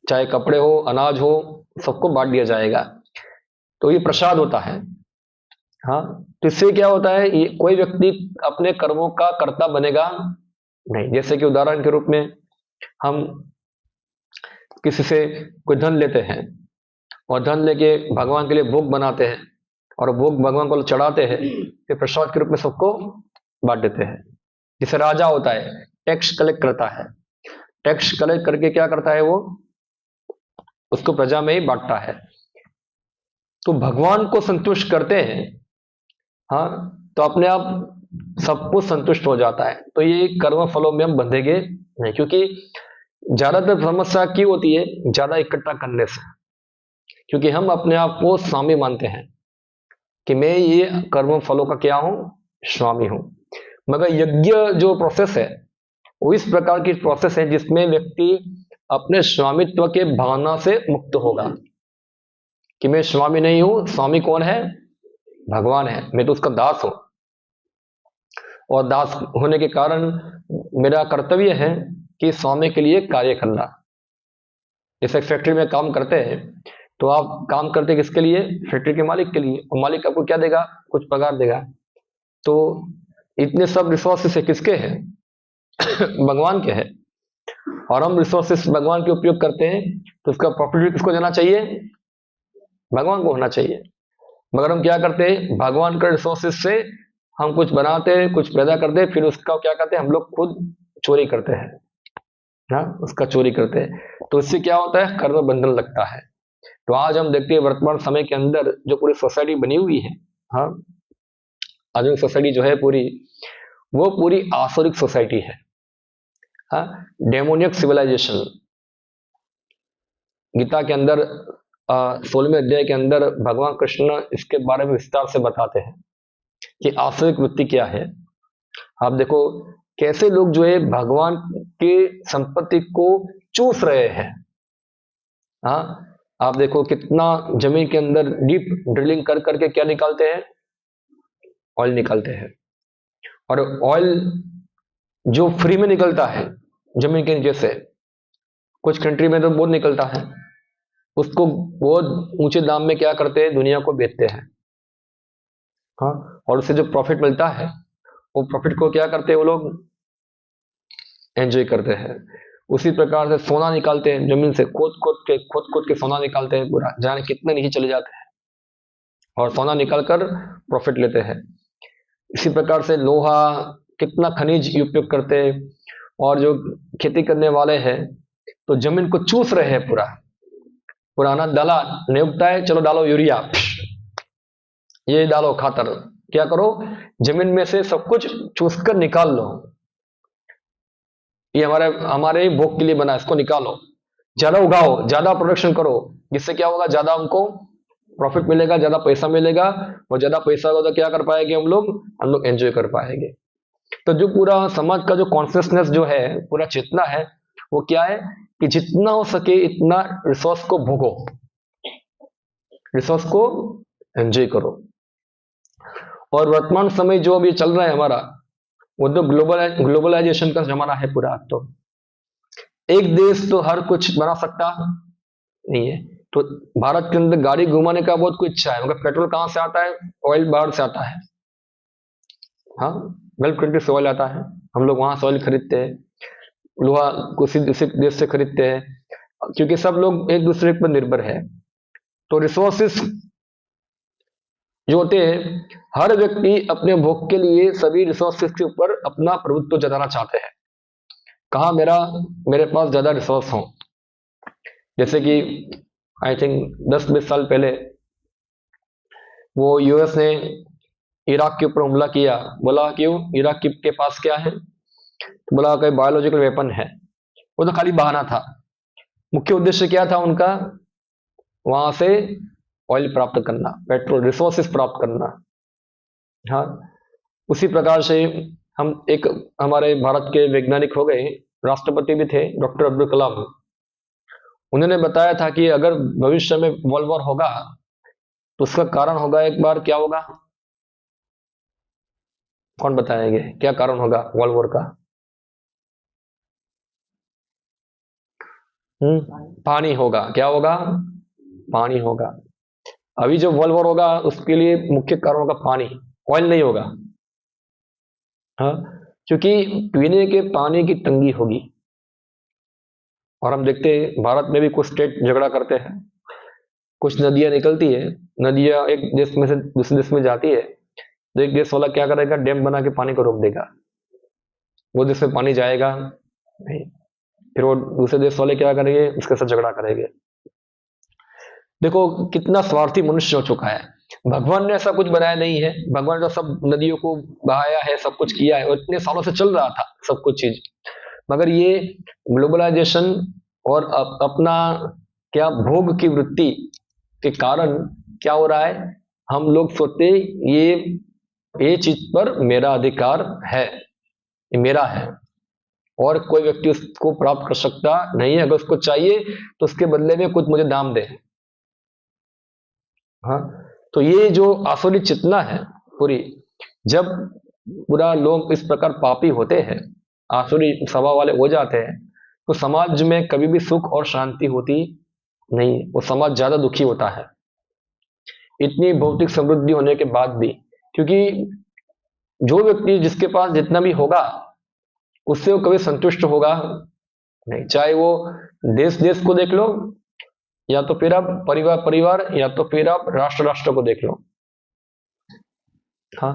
चाहे कपड़े हो, अनाज हो, सबको बांट दिया जाएगा। तो ये प्रसाद होता है। हाँ, तो इससे क्या होता है, ये कोई व्यक्ति अपने कर्मों का कर्ता बनेगा नहीं। जैसे कि उदाहरण के रूप में हम किसी से कोई धन लेते हैं और धन लेके भगवान के लिए भोग बनाते हैं, और भोग भगवान को चढ़ाते हैं, फिर प्रसाद के रूप में सबको बांट देते हैं। जैसे राजा होता है, टैक्स कलेक्ट करता है, टैक्स कलेक्ट करके क्या करता है वो, उसको प्रजा में ही बांटता है। तो भगवान को संतुष्ट करते हैं, हाँ, तो अपने आप सब कुछ संतुष्ट हो जाता है। तो ये कर्म फलों में हम बंधेंगे नहीं, क्योंकि ज्यादातर समस्या क्यों होती है, ज्यादा इकट्ठा करने से। क्योंकि हम अपने आप को स्वामी मानते हैं कि मैं ये कर्म फलों का क्या हूं, स्वामी हूं। मगर यज्ञ जो प्रोसेस है वो इस प्रकार की प्रोसेस है जिसमें व्यक्ति अपने स्वामित्व के भावना से मुक्त होगा कि मैं स्वामी नहीं हूं, स्वामी कौन है, भगवान है, मैं तो उसका दास हूं। और दास होने के कारण मेरा कर्तव्य है कि स्वामी के लिए कार्य करना। जैसे फैक्ट्री में काम करते हैं तो आप काम करते किसके लिए, फैक्ट्री के मालिक के लिए, और मालिक आपको क्या देगा, कुछ पगार देगा। तो इतने सब रिसोर्सेस है किसके हैं भगवान के हैं। और हम रिसोर्सेस भगवान के उपयोग करते हैं तो उसका प्रॉफिट भी किसको देना चाहिए, भगवान को होना चाहिए। मगर हम क्या करते हैं, भगवान के रिसोर्सेस से हम कुछ बनाते हैं, कुछ पैदा करते हैं, फिर उसका क्या करते हैं, हम लोग खुद चोरी करते हैं, हाँ, उसका चोरी करते हैं। तो इससे क्या होता है, कर्म बंधन लगता है। तो आज हम देखते हैं वर्तमान समय के अंदर जो पूरी सोसाइटी बनी हुई है, हाँ, आधुनिक सोसाइटी जो है पूरी, वो पूरी आसुरिक सोसाइटी है, हाँ, डेमोनियक सिविलाइजेशन। गीता के अंदर 16वें अध्याय के अंदर भगवान कृष्ण इसके बारे में विस्तार से बताते हैं कि आसुरिक वृत्ति क्या है। आप देखो कैसे लोग जो है भगवान के संपत्ति को चूस रहे हैं, हाँ, आप देखो कितना जमीन के अंदर डीप ड्रिलिंग कर करके क्या निकालते हैं, ऑयल निकालते हैं। और ऑयल जो फ्री में निकलता है जमीन के नीचे से, कुछ कंट्री में तो बहुत निकलता है, उसको बहुत ऊंचे दाम में क्या करते हैं, दुनिया को बेचते हैं, हाँ, और उससे जो प्रॉफिट मिलता है वो प्रॉफिट को क्या करते हैं, वो लोग एंजॉय करते हैं। उसी प्रकार से सोना निकालते हैं जमीन से, खोद के सोना निकालते हैं, पूरा जाने कितने नीचे चले जाते हैं, और सोना निकाल कर प्रॉफिट लेते हैं। इसी प्रकार से लोहा, कितना खनिज उपयोग करते हैं। और जो खेती करने वाले हैं तो जमीन को चूस रहे हैं पूरा। पुराना डाला नहीं उगता है, चलो डालो यूरिया, ये डालो खातर, क्या करो, जमीन में से सब कुछ चूस कर निकाल लो, ये हमारे हमारे भोग के लिए बना, इसको निकालो, ज्यादा उगाओ, ज्यादा प्रोडक्शन करो, जिससे क्या होगा, ज्यादा हमको प्रॉफिट मिलेगा, ज्यादा पैसा मिलेगा, और ज्यादा पैसा होगा तो क्या कर पाएंगे हम लोग एंजॉय कर पाएंगे। तो जो पूरा समाज का जो कॉन्शियसनेस जो है, पूरा चेतना है, वो क्या है कि जितना हो सके इतना रिसोर्स को भोगो, रिसोर्स को एंजॉय करो। और वर्तमान समय जो अभी चल रहा है हमारा, वो तो ग्लोबलाइजेशन का जमाना है पूरा। तो एक देश तो हर कुछ बना सकता नहीं है। तो भारत के अंदर गाड़ी घुमाने का बहुत कोई इच्छा है, मगर पेट्रोल कहां से आता है, ऑयल बाहर से आता है, हाँ, गल्फ कंट्री से ऑयल आता है, हम लोग वहां से ऑयल खरीदते हैं, लोहा किसी देश से खरीदते हैं, क्योंकि सब लोग एक दूसरे पर निर्भर है। तो रिसोर्सेस जो होते हैं, हर व्यक्ति अपने भोग के लिए सभी रिसोर्सेस के ऊपर अपना प्रभुत्व जताना चाहते हैं, कहा मेरे पास ज्यादा रिसोर्स हो। जैसे कि आई थिंक 10-20 साल पहले वो यूएस ने इराक के ऊपर हमला किया, बोला क्यों, इराक के पास क्या है, तो बोला कोई बायोलॉजिकल वेपन है। वो तो खाली बहाना था, मुख्य उद्देश्य क्या था उनका, वहां से ऑयल प्राप्त करना, पेट्रोल रिसोर्सेस प्राप्त करना, हाँ। उसी प्रकार से हम एक हमारे भारत के वैज्ञानिक हो गए, राष्ट्रपति भी थे, डॉक्टर अब्दुल कलाम। उन्होंने बताया था कि अगर भविष्य में वर्ल्ड वॉर होगा तो उसका कारण होगा, एक बार क्या होगा, कौन बताएंगे क्या कारण होगा वर्ल्ड वॉर का? पानी होगा। क्या होगा? पानी होगा। अभी जो वर्ल्ड वॉर होगा उसके लिए मुख्य कारण होगा पानी, ऑयल नहीं होगा, हाँ, क्योंकि पीने के पानी की तंगी होगी। और हम देखते हैं भारत में भी कुछ स्टेट झगड़ा करते हैं कुछ नदियां निकलती है, नदियां एक देश में से दूसरे देश में जाती है, तो एक देश वाला क्या करेगा, डैम बना के पानी को रोक देगा, वो देश में पानी जाएगा नहीं, फिर वो दूसरे देश वाले क्या करेंगे, उसके साथ झगड़ा करेंगे। देखो कितना स्वार्थी मनुष्य हो चुका है। भगवान ने ऐसा कुछ बनाया नहीं है, भगवान ने तो सब नदियों को बहाया है, सब कुछ किया है, और इतने सालों से चल रहा था सब कुछ चीज, मगर ये ग्लोबलाइजेशन और अपना क्या भोग की वृत्ति के कारण क्या हो रहा है, हम लोग सोचते ये चीज पर मेरा अधिकार है, ये मेरा है, और कोई व्यक्ति उसको प्राप्त कर सकता नहीं है। अगर उसको चाहिए तो उसके बदले में कुछ मुझे दाम दे। हाँ, तो ये जो आसुरी चेतना है पूरी, जब पूरा लोग इस प्रकार पापी होते हैं, आसुरी स्वभाव वाले हो जाते हैं, तो समाज में कभी भी सुख और शांति होती नहीं, वो समाज ज्यादा दुखी होता है, इतनी भौतिक समृद्धि होने के बाद भी। क्योंकि जो व्यक्ति जिसके पास जितना भी होगा उससे वो कभी संतुष्ट होगा नहीं, चाहे वो देश देश को देख लो, या तो फिर आप परिवार परिवार, या तो फिर आप राष्ट्र राष्ट्र को देख लो। हाँ,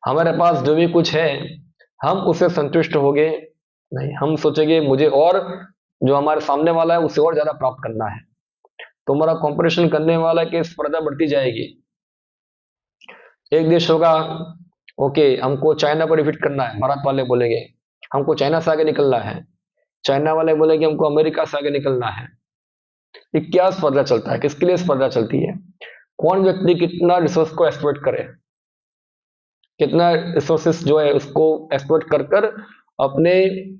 हमारे पास जो भी कुछ है हम उससे संतुष्ट होंगे नहीं, हम सोचेंगे मुझे और जो हमारे सामने वाला है उसे और ज्यादा प्राप्त करना है, तो हमारा कंपटीशन करने वाला की स्पर्धा बढ़ती जाएगी। एक देश होगा, ओके हमको चाइना को डिफीट करना है, भारत वाले बोलेंगे हमको चाइना से आगे निकलना है, चाइना वाले बोलेंगे हमको अमेरिका से आगे निकलना है। ये क्या स्पर्धा चलता है, किसके लिए स्पर्धा चलती है, कौन व्यक्ति कितना रिसोर्स को एक्सप्लॉइट करे, कितना रिसोर्सेस जो है उसको एक्सप्लॉइट कर कर अपने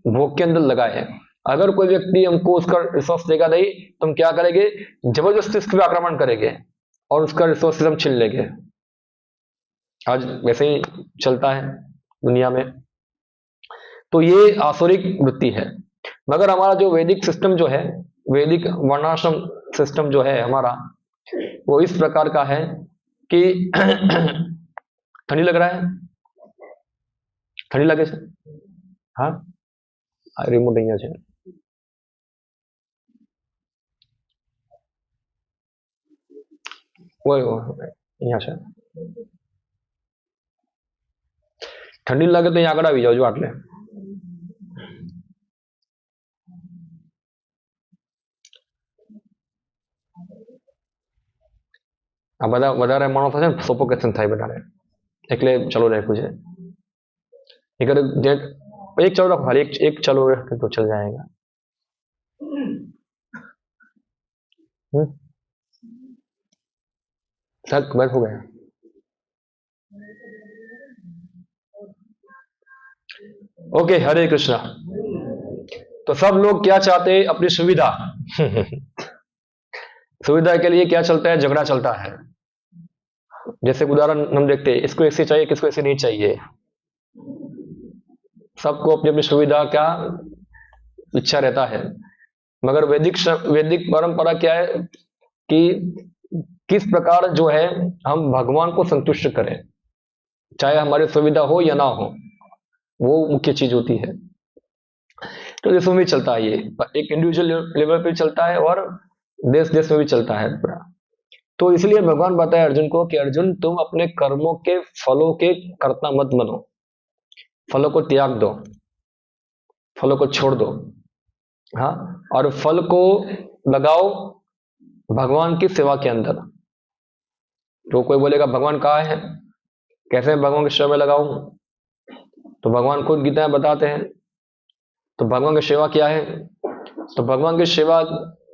भोग के अंदर लगाए। अगर कोई व्यक्ति हमको उसका रिसोर्स देगा नहीं तो हम क्या करेंगे, जबरदस्ती उसके आक्रमण करेंगे और उसका रिसोर्सेज हम छीन लेंगे। आज वैसे ही चलता है दुनिया में। तो ये आसुरिक वृत्ति है। मगर हमारा जो वैदिक सिस्टम जो है, वैदिक वर्णाश्रम सिस्टम जो है हमारा, वो इस प्रकार का है कि ठंडी लग रहा है, ठंडी लगे છે? हाँ, रिमोट અહીંયા છે, वो અહીંયા છે। ठंडी लागे तो અહીંયા આગળ આવી જાઓ, જો આટલે। આ બધા વધારે માણસો છે ને સફોકેશન થાય બધાને, એટલે ચાલુ રાખ્યું છે। एक चालू रखो खाली, एक चालू रखे तो चल जाएगा। सब बंद हो गया। ओके, हरे कृष्णा। तो सब लोग क्या चाहते हैं, अपनी सुविधा सुविधा के लिए क्या चलता है, झगड़ा चलता है। जैसे उदाहरण हम देखते हैं, इसको ऐसे चाहिए, किसको ऐसे नहीं चाहिए, सबको अपनी अपनी सुविधा का इच्छा रहता है। मगर वैदिक परंपरा क्या है कि किस प्रकार जो है हम भगवान को संतुष्ट करें, चाहे हमारी सुविधा हो या ना हो, वो मुख्य चीज होती है। तो देशों में चलता है, ये एक इंडिविजुअल लेवल पे चलता है और देश देश में भी चलता है पूरा। तो इसलिए भगवान बताए अर्जुन को कि अर्जुन तुम अपने कर्मों के फलों के कर्ता मत बनो, फलों को त्याग दो, फलों को छोड़ दो। हाँ, और फल को लगाओ भगवान की सेवा के अंदर। तो कोई बोलेगा भगवान कहाँ है, कैसे मैं भगवान की सेवा में लगाऊं, तो भगवान खुद गीता में बताते हैं। तो भगवान की सेवा क्या है, तो भगवान की सेवा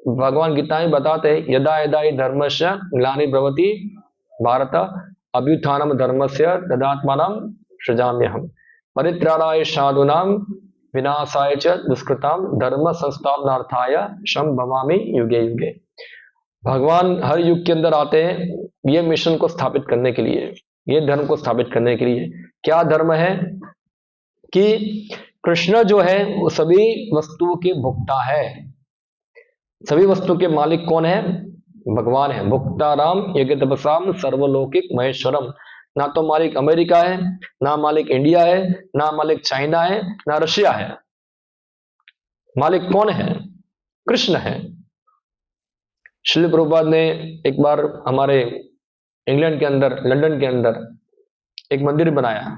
भगवान गीता में बताते हैं, यदा यदा हि धर्मस्य ग्लानिर्भवति भारत अभ्युत्थानम धर्मस्य तदात्मानं सृजाम्यहम् परित्राणाय साधूनां विनाशाय च दुष्कृतां धर्म संस्थापनार्थाय संभवामि युगे युगे। भगवान हर युग के अंदर आते हैं ये मिशन को स्थापित करने के लिए, ये धर्म को स्थापित करने के लिए। क्या धर्म है कि कृष्ण जो है वो सभी वस्तुओं के भोक्ता है। सभी वस्तु के मालिक कौन है, भगवान है। भोक्ताराम यज्ञ तपसाम सर्वलौकिक महेश्वरम। ना तो मालिक अमेरिका है, ना मालिक इंडिया है, ना मालिक चाइना है, ना रशिया है। मालिक कौन है, कृष्ण है। श्रील प्रभुपाद ने एक बार हमारे इंग्लैंड के अंदर, लंदन के अंदर एक मंदिर बनाया,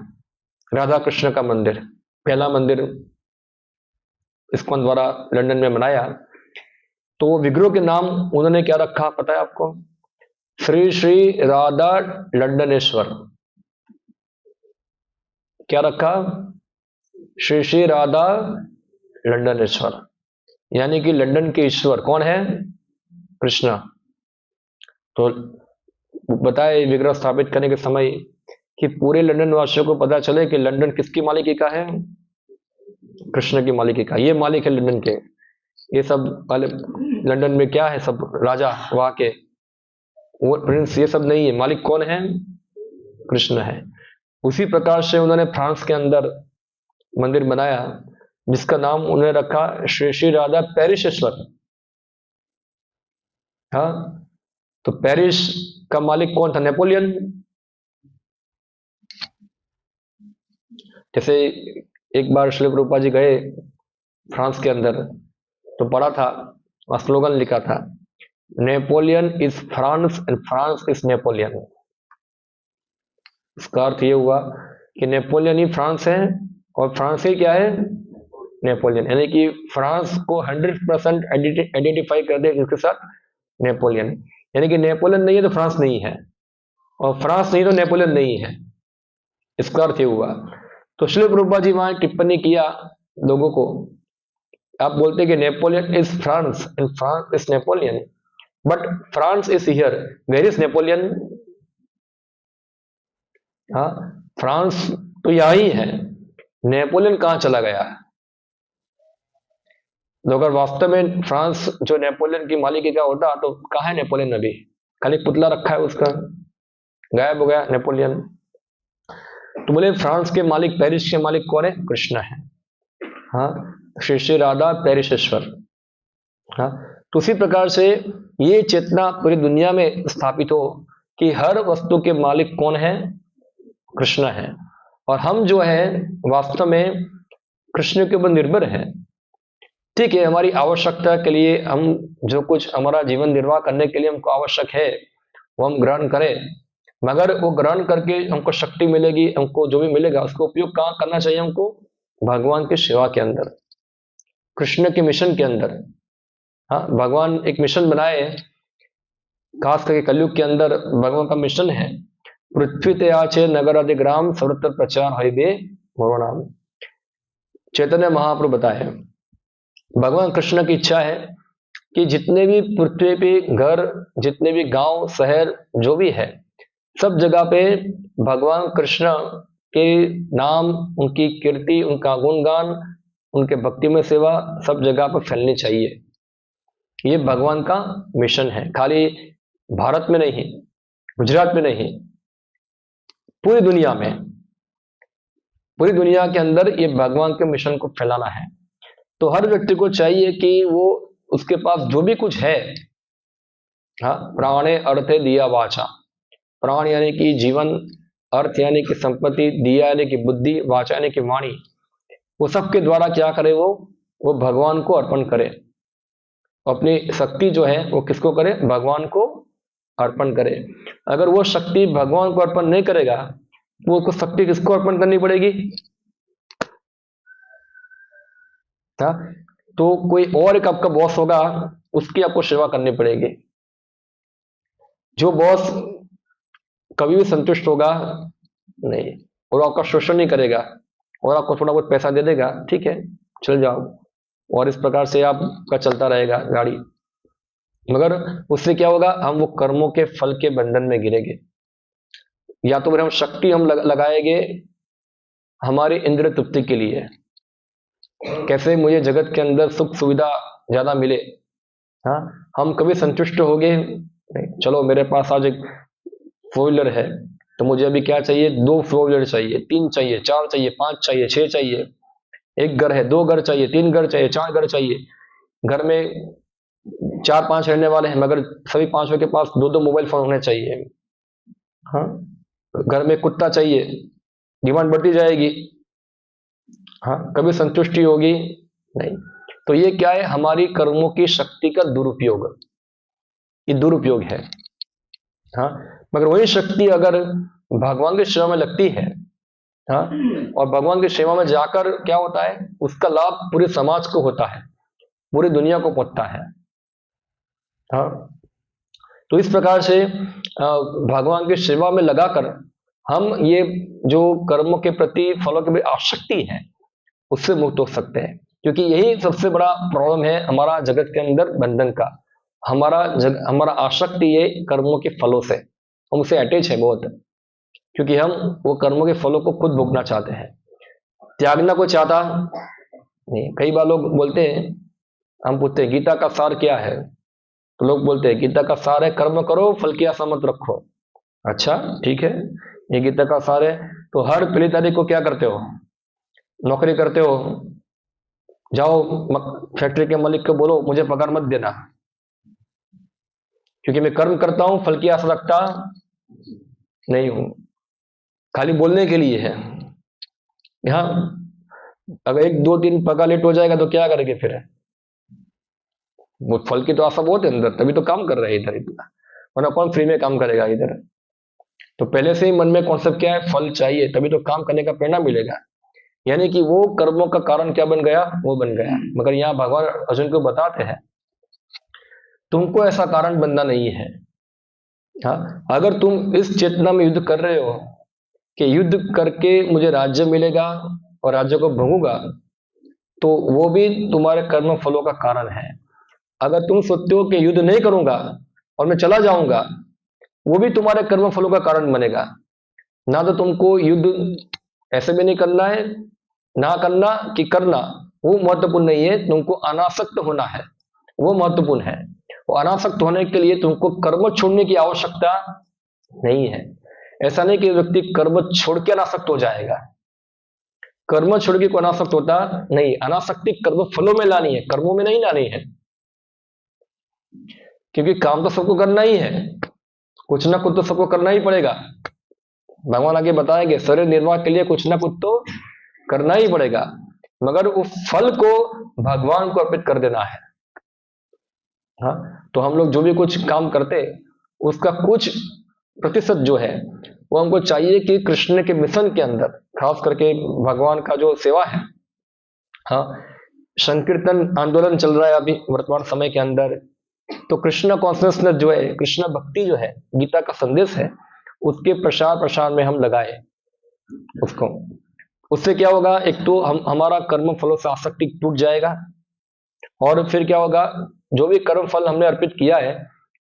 राधा कृष्ण का मंदिर, पहला मंदिर इस्कॉन द्वारा लंदन में बनाया। तो वो विग्रह के नाम उन्होंने क्या रखा पता है आपको? श्री श्री राधा लंडनेश्वर। क्या रखा? श्री श्री राधा लंडनेश्वर, यानी कि लंदन के ईश्वर कौन है? कृष्ण। तो बताए विग्रह स्थापित करने के समय कि पूरे लंदन वासियों को पता चले कि लंदन किसकी मालिकी का है? कृष्ण की मालिकी का। ये मालिक है लंदन के। ये सब पहले लंदन में क्या है, सब राजा वहां के, वो प्रिंस, ये सब नहीं है। मालिक कौन है? कृष्ण है। उसी प्रकार से उन्होंने फ्रांस के अंदर मंदिर बनाया जिसका नाम उन्होंने रखा श्री श्री राधा पेरिसेश्वर। हाँ, तो पेरिस का मालिक कौन था? नेपोलियन। जैसे एक बार श्री प्रभुपाद जी गए फ्रांस के अंदर, तो पढ़ा था, वहां स्लोगन लिखा था, Napoleon is France and France is Napoleon. इसका अर्थ ये हुआ कि नेपोलियन ही फ्रांस है और फ्रांस ही क्या है? नेपोलियन। यानी कि फ्रांस को 100% आइडेंटिफाई कर दे इसके साथ नेपोलियन। यानी कि नेपोलियन नहीं है तो फ्रांस नहीं है, और फ्रांस नहीं तो नेपोलियन नहीं है। इसका अर्थ ये हुआ। तो श्री प्रभुपाद जी वहां टिप्पणी किया लोगों को, आप बोलते कि Napoleon is France and France is Napoleon, but France is here, where is Napoleon? हाँ, फ्रांस तो यहां ही है, नेपोलियन कहां चला गया? तो अगर वास्तव में फ्रांस जो नेपोलियन की मालिकी का होता तो कहाँ है नेपोलियन? अभी खाली पुतला रखा है उसका, गायब हो गया नेपोलियन। तो बोले फ्रांस के मालिक, पेरिस के मालिक कौन है? कृष्ण है। हाँ, श्री श्री राधा पेरिसेश्वर। हाँ, तो उसी प्रकार से ये चेतना पूरी दुनिया में स्थापित हो कि हर वस्तु के मालिक कौन है? कृष्ण है। और हम जो है वास्तव में कृष्ण के ऊपर निर्भर हैं। ठीक है, हमारी आवश्यकता के लिए हम जो कुछ हमारा जीवन निर्वाह करने के लिए हमको आवश्यक है वो हम ग्रहण करें, मगर वो ग्रहण करके हमको शक्ति मिलेगी, हमको जो भी मिलेगा उसको उपयोग कहाँ करना चाहिए? हमको भगवान की सेवा के अंदर, कृष्ण के मिशन के अंदर। हाँ, भगवान एक मिशन बनाए, खास करके कलयुग के अंदर भगवान का मिशन है, पृथ्वी ते आचे नगर आदि ग्राम सर्वत्र प्रचार हरिबे मोरो नाम। चैतन्य महाप्रभु बताए भगवान कृष्ण की इच्छा है कि जितने भी पृथ्वी पे घर, जितने भी गांव शहर जो भी है, सब जगह पे भगवान कृष्ण के नाम, उनकी कीर्ति, उनका गुणगान, उनके भक्तिमय सेवा सब जगह पर फैलनी चाहिए। ये भगवान का मिशन है। खाली भारत में नहीं, गुजरात में नहीं, पूरी दुनिया में, पूरी दुनिया के अंदर ये भगवान के मिशन को फैलाना है। तो हर व्यक्ति को चाहिए कि वो उसके पास जो भी कुछ है, हाँ, प्राणे अर्थे दिया वाचा, प्राण यानी कि जीवन, अर्थ यानी कि संपत्ति, दिया यानी कि बुद्धि, वाचा यानी कि वाणी, वो सब के द्वारा क्या करे? वो भगवान को अर्पण करे। अपनी शक्ति जो है वो किसको करे? भगवान को अर्पण करे। अगर वो शक्ति भगवान को अर्पण नहीं करेगा, वो को शक्ति किसको अर्पण करनी पड़ेगी? था? तो कोई और एक आपका बॉस होगा, उसकी आपको सेवा करनी पड़ेगी। जो बॉस कभी भी संतुष्ट होगा नहीं, और आपका शोषण नहीं करेगा, और आपको थोड़ा बहुत पैसा दे देगा, ठीक है चल जाओ, और इस प्रकार से आपका चलता रहेगा गाड़ी, मगर उससे क्या होगा? हम वो कर्मों के फल के बंधन में गिरेंगे। या तो फिर हम शक्ति हम लगाएंगे हमारी इंद्रिय तृप्ति के लिए, कैसे मुझे जगत के अंदर सुख सुविधा ज्यादा मिले। हाँ, हम कभी संतुष्ट हो गए नहीं। चलो मेरे पास आज एक 4 व्हीलर है, तो मुझे अभी क्या चाहिए? 2 4 व्हीलर चाहिए, 3 चाहिए, 4 चाहिए, 5 चाहिए, 6 चाहिए। एक घर है, 2 घर चाहिए, 3 घर चाहिए, 4 घर चाहिए। घर में 4-5 रहने वाले हैं, मगर सभी 5 के पास 2-2 मोबाइल फोन होने चाहिए। हाँ, घर में कुत्ता चाहिए, डिमांड बढ़ती जाएगी। हाँ, कभी संतुष्टि होगी नहीं। तो ये क्या है? हमारी कर्मों की शक्ति का दुरुपयोग। ये दुरुपयोग है। हाँ, मगर वही शक्ति अगर भगवान की सेवा में लगती है, हाँ, और भगवान की सेवा में जाकर क्या होता है, उसका लाभ पूरे समाज को होता है, पूरी दुनिया को पहुंचता है। हाँ, तो इस प्रकार से भगवान की सेवा में लगाकर हम ये जो कर्मों के प्रति, फलों के प्रति आसक्ति है, उससे मुक्त हो सकते हैं। क्योंकि यही सबसे बड़ा प्रॉब्लम है हमारा जगत के अंदर बंधन का। हमारा आसक्ति ये कर्मों के फलों से, हम उससे अटैच है बहुत, क्योंकि हम वो कर्मों के फलों को खुद भोगना चाहते हैं, त्यागना को चाहता नहीं। कई बार लोग बोलते हैं, हम पूछते हैं गीता का सार क्या है, तो लोग बोलते हैं गीता का सार है कर्म करो, फल की आशा मत रखो। अच्छा ठीक है, ये गीता का सार है, तो हर पहली तारीख को क्या करते हो, नौकरी करते हो, जाओ फैक्ट्री के मालिक को बोलो मुझे पगार मत देना, क्योंकि मैं कर्म करता हूं, फल की आशा रखता नहीं हूं। खाली बोलने के लिए है। हाँ, अगर 1-2 दिन पगार लेट हो जाएगा तो क्या करेंगे फिर, वो फल की तो आशा बहुत है अंदर, तभी तो काम कर रहे हैं इधर इतना, वरना कौन फ्री में काम करेगा इधर। तो पहले से ही मन में कॉन्सेप्ट क्या है, फल चाहिए, तभी तो काम करने का प्रेरणा मिलेगा। यानी कि वो कर्मों का कारण क्या बन गया, वो बन गया। मगर यहाँ भगवान अर्जुन को बताते हैं तुमको ऐसा कारण बनना नहीं है। हाँ, अगर तुम इस चेतना में युद्ध कर रहे हो कि युद्ध करके मुझे राज्य मिलेगा और राज्य को भोगूंगा, तो वो भी तुम्हारे कर्म फलों का कारण है। अगर तुम सोचते हो कि युद्ध नहीं करूंगा और मैं चला जाऊंगा, वो भी तुम्हारे कर्म फलों का कारण बनेगा। ना तो तुमको युद्ध ऐसे भी नहीं करना है, ना करना कि करना, वो महत्वपूर्ण नहीं है, तुमको अनासक्त होना है, वो महत्वपूर्ण है। वो अनासक्त होने के लिए तुमको कर्म छोड़ने की आवश्यकता नहीं है। ऐसा नहीं कि व्यक्ति कर्म छोड़ के अनासक्त हो जाएगा, कर्म छोड़ के कोई अनासक्त होता नहीं। अनासक्ति कर्म फलों में लानी है, कर्मों में नहीं लानी है, क्योंकि काम तो सबको करना ही है, कुछ ना कुछ तो सबको करना ही पड़ेगा। भगवान आगे बताएंगे शरीर निर्वाह के लिए कुछ ना कुछ तो करना ही पड़ेगा, मगर वो फल को भगवान को अर्पित कर देना है। हाँ, तो हम लोग जो भी कुछ काम करते, उसका कुछ प्रतिशत जो है वो हमको चाहिए कि कृष्ण के मिशन के अंदर, खास करके भगवान का जो सेवा है, हाँ, संकीर्तन आंदोलन चल रहा है अभी वर्तमान समय के अंदर, तो कृष्ण कॉन्शियसनेस जो है, कृष्ण भक्ति जो है, गीता का संदेश है, उसके प्रसार में हम लगाए उसको। उससे क्या होगा, एक तो हमारा कर्म फलों से आसक्ति टूट जाएगा, और फिर क्या होगा, जो भी कर्म फल हमने अर्पित किया है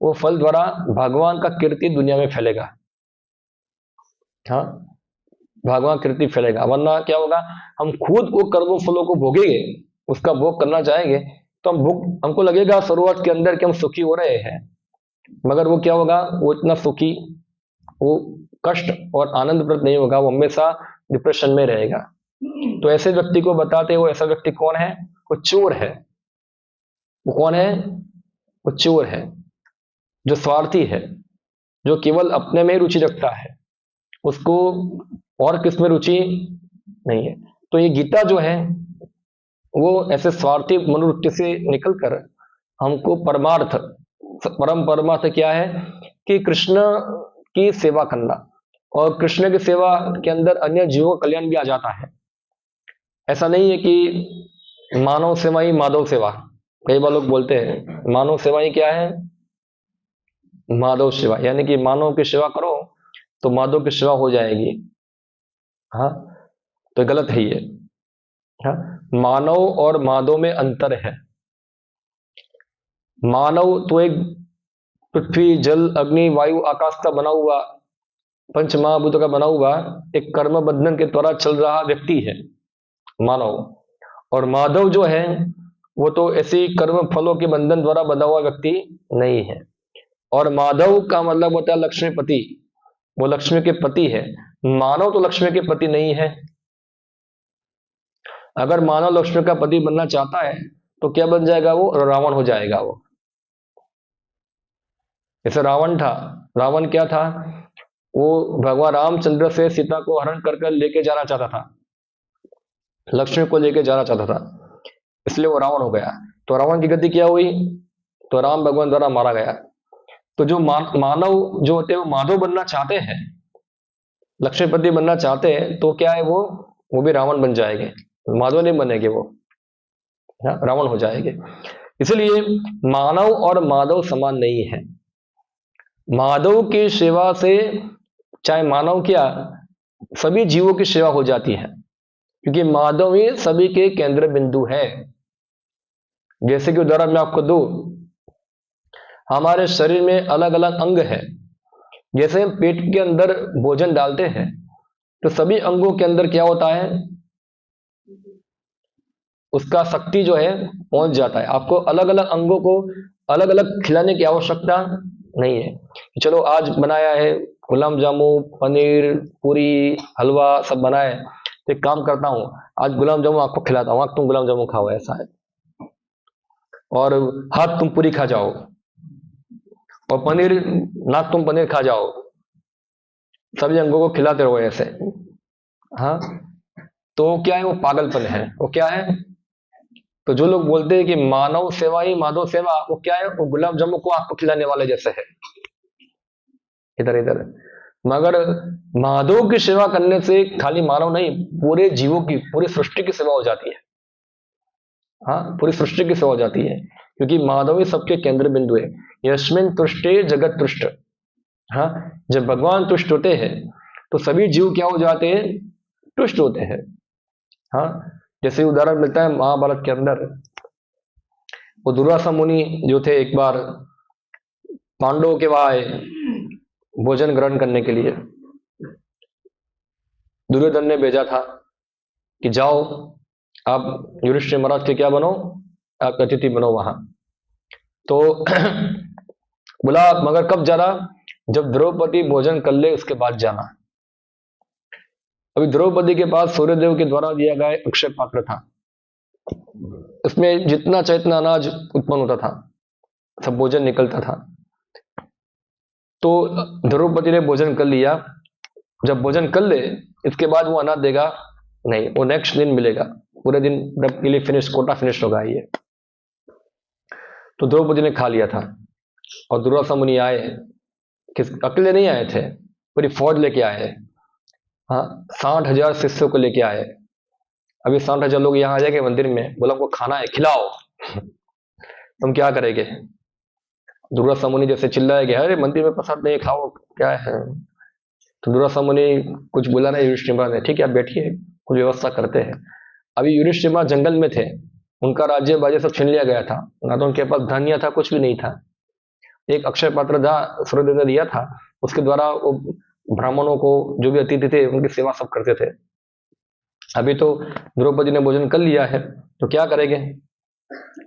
वो फल द्वारा भगवान का कीर्ति दुनिया में फैलेगा। हाँ, भगवान कीर्ति फैलेगा। वरना क्या होगा, हम खुद वो कर्म फलों को भोगेंगे, उसका भोग करना चाहेंगे, तो हमको लगेगा शुरुआत के अंदर कि हम सुखी हो रहे हैं, मगर वो क्या होगा, वो इतना सुखी, वो कष्ट और आनंदप्रद नहीं होगा, वो हमेशा डिप्रेशन में रहेगा। तो ऐसे व्यक्ति को बताते हो, ऐसा व्यक्ति कौन है, वो चोर है। वो कौन है, वो चोर है, जो स्वार्थी है, जो केवल अपने में ही रुचि रखता है, उसको और किस में रुचि नहीं है। तो ये गीता जो है वो ऐसे स्वार्थी मनोवृत्ति से निकलकर हमको परमार्थ, परम परमार्थ क्या है कि कृष्ण की सेवा करना, और कृष्ण की सेवा के अंदर अन्य जीवों का कल्याण भी आ जाता है। ऐसा नहीं है कि मानव सेवा ही माधव सेवा। कई बार लोग बोलते हैं मानव सेवा ही क्या है, माधव सेवा, यानी कि मानव की सेवा करो तो माधव की सेवा हो जाएगी। हाँ, तो गलत है ये। हाँ, मानव और माधव में अंतर है। मानव तो एक पृथ्वी जल अग्नि वायु आकाश का बना हुआ, पंच महाभूतों का बना हुआ एक कर्म बंधन के द्वारा चल रहा व्यक्ति है मानव। और माधव जो है वो तो ऐसी कर्म फलों के बंधन द्वारा बंधा हुआ व्यक्ति नहीं है। और माधव का मतलब होता है लक्ष्मीपति, वो लक्ष्मी के पति है। मानव तो लक्ष्मी के पति नहीं है। अगर मानव लक्ष्मी का पति बनना चाहता है तो क्या बन जाएगा, वो रावण हो जाएगा। वो जैसे रावण था, रावण क्या था, वो भगवान रामचंद्र से सीता को हरण कर लेके जाना चाहता था, लक्ष्मी को लेके जाना चाहता था, इसलिए वो रावण हो गया। तो रावण की गति क्या हुई, तो राम भगवान द्वारा मारा गया। तो जो मानव जो होते हैं वो माधव बनना चाहते हैं, लक्ष्मीपति बनना चाहते हैं, तो क्या है वो भी रावण बन जाएंगे, माधव नहीं बनेंगे, वो रावण हो जाएंगे। इसलिए मानव और माधव समान नहीं है। माधव की सेवा से चाहे मानव क्या सभी जीवों की सेवा हो जाती है, क्योंकि माधव ही सभी के केंद्र बिंदु है। जैसे कि उदाहरण मैं आपको दूं, हमारे शरीर में अलग अलग अंग है। जैसे हम पेट के अंदर भोजन डालते हैं तो सभी अंगों के अंदर क्या होता है, उसका शक्ति जो है पहुंच जाता है। आपको अलग अलग अंगों को अलग अलग खिलाने की आवश्यकता नहीं है। चलो आज बनाया है गुलाब जामुन, पनीर, पूरी, हलवा सब बनाए, तो एक काम करता हूँ, आज गुलाब जामुन आपको खिलाता हूँ, तुम गुलाब जामुन खाओ, ऐसा है। और हाथ तुम पूरी खा जाओ, और पनीर नाक तुम पनीर खा जाओ, सभी अंगों को खिलाते रहो ऐसे। हाँ, तो क्या है, वो पागलपन है। वो क्या है, तो जो लोग बोलते हैं कि मानव सेवा ही माधव सेवा, वो क्या है, वो गुलाब जामुन को आपको खिलाने वाले जैसे है, इधर इधर। मगर माधव की सेवा करने से खाली मानव नहीं, पूरे जीवों की, पूरी सृष्टि की सेवा हो जाती है। हाँ, पूरी सृष्टि की सेवा हो जाती है, क्योंकि माधव ही सबके केंद्र बिंदु है। यस्मिन तुष्टे जगत तुष्ट। हाँ, जब भगवान तुष्ट होते हैं तो सभी जीव क्या हो जाते हैं, तुष्ट होते हैं। हाँ, जैसे उदाहरण मिलता है महाभारत के अंदर, वो दुर्वासा मुनि जो थे, एक बार पांडवों के वहां आए भोजन ग्रहण करने के लिए। दुर्योधन ने भेजा था कि जाओ आप युधिष्ठिर महाराज के क्या बनो, आप अतिथि बनो वहां। तो बोला मगर कब जाना, जब द्रौपदी भोजन कर ले उसके बाद जाना। अभी द्रौपदी के पास सूर्यदेव के द्वारा दिया गया अक्षय पात्र था, उसमें जितना चैतना अनाज उत्पन्न होता था सब भोजन निकलता था। तो द्रौपदी ने भोजन कर लिया। जब भोजन कर ले इसके बाद वो अनाज देगा नहीं, वो नेक्स्ट दिन मिलेगा, पूरे दिन के लिए फिनिश, कोटा फिनिश होगा ये। तो द्रौपदी ने खा लिया था, और दुर्वासा मुनि आए, किस अकेले नहीं आए थे, पूरी फौज लेके आए। हाँ, 60,000 शिष्यों को लेके आए। अभी 60,000 लोग यहाँ आ जाएंगे मंदिर में, बोला हमको खाना है, खिलाओ। तुम क्या करेंगे? दुर्वासा मुनि जैसे चिल्लाएंगे, अरे मंदिर में प्रसाद नहीं, खाओ, क्या है। तो दुर्वासा मुनि कुछ बोला नहीं, युधिष्ठिर महाराज ने, ठीक है आप बैठिए, कुछ व्यवस्था करते हैं। अभी युधिष्ठिर महाराज जंगल में थे, उनका राज्य बाजे सब छीन लिया गया था, ना तो उनके पास धन्य था, कुछ भी नहीं था। एक अक्षय पात्र था, सूर्यदेव ने दिया था, उसके द्वारा वो ब्राह्मणों को, जो भी अतिथि थे, उनकी सेवा सब करते थे। अभी तो द्रौपदी ने भोजन कर लिया है, तो क्या करेंगे?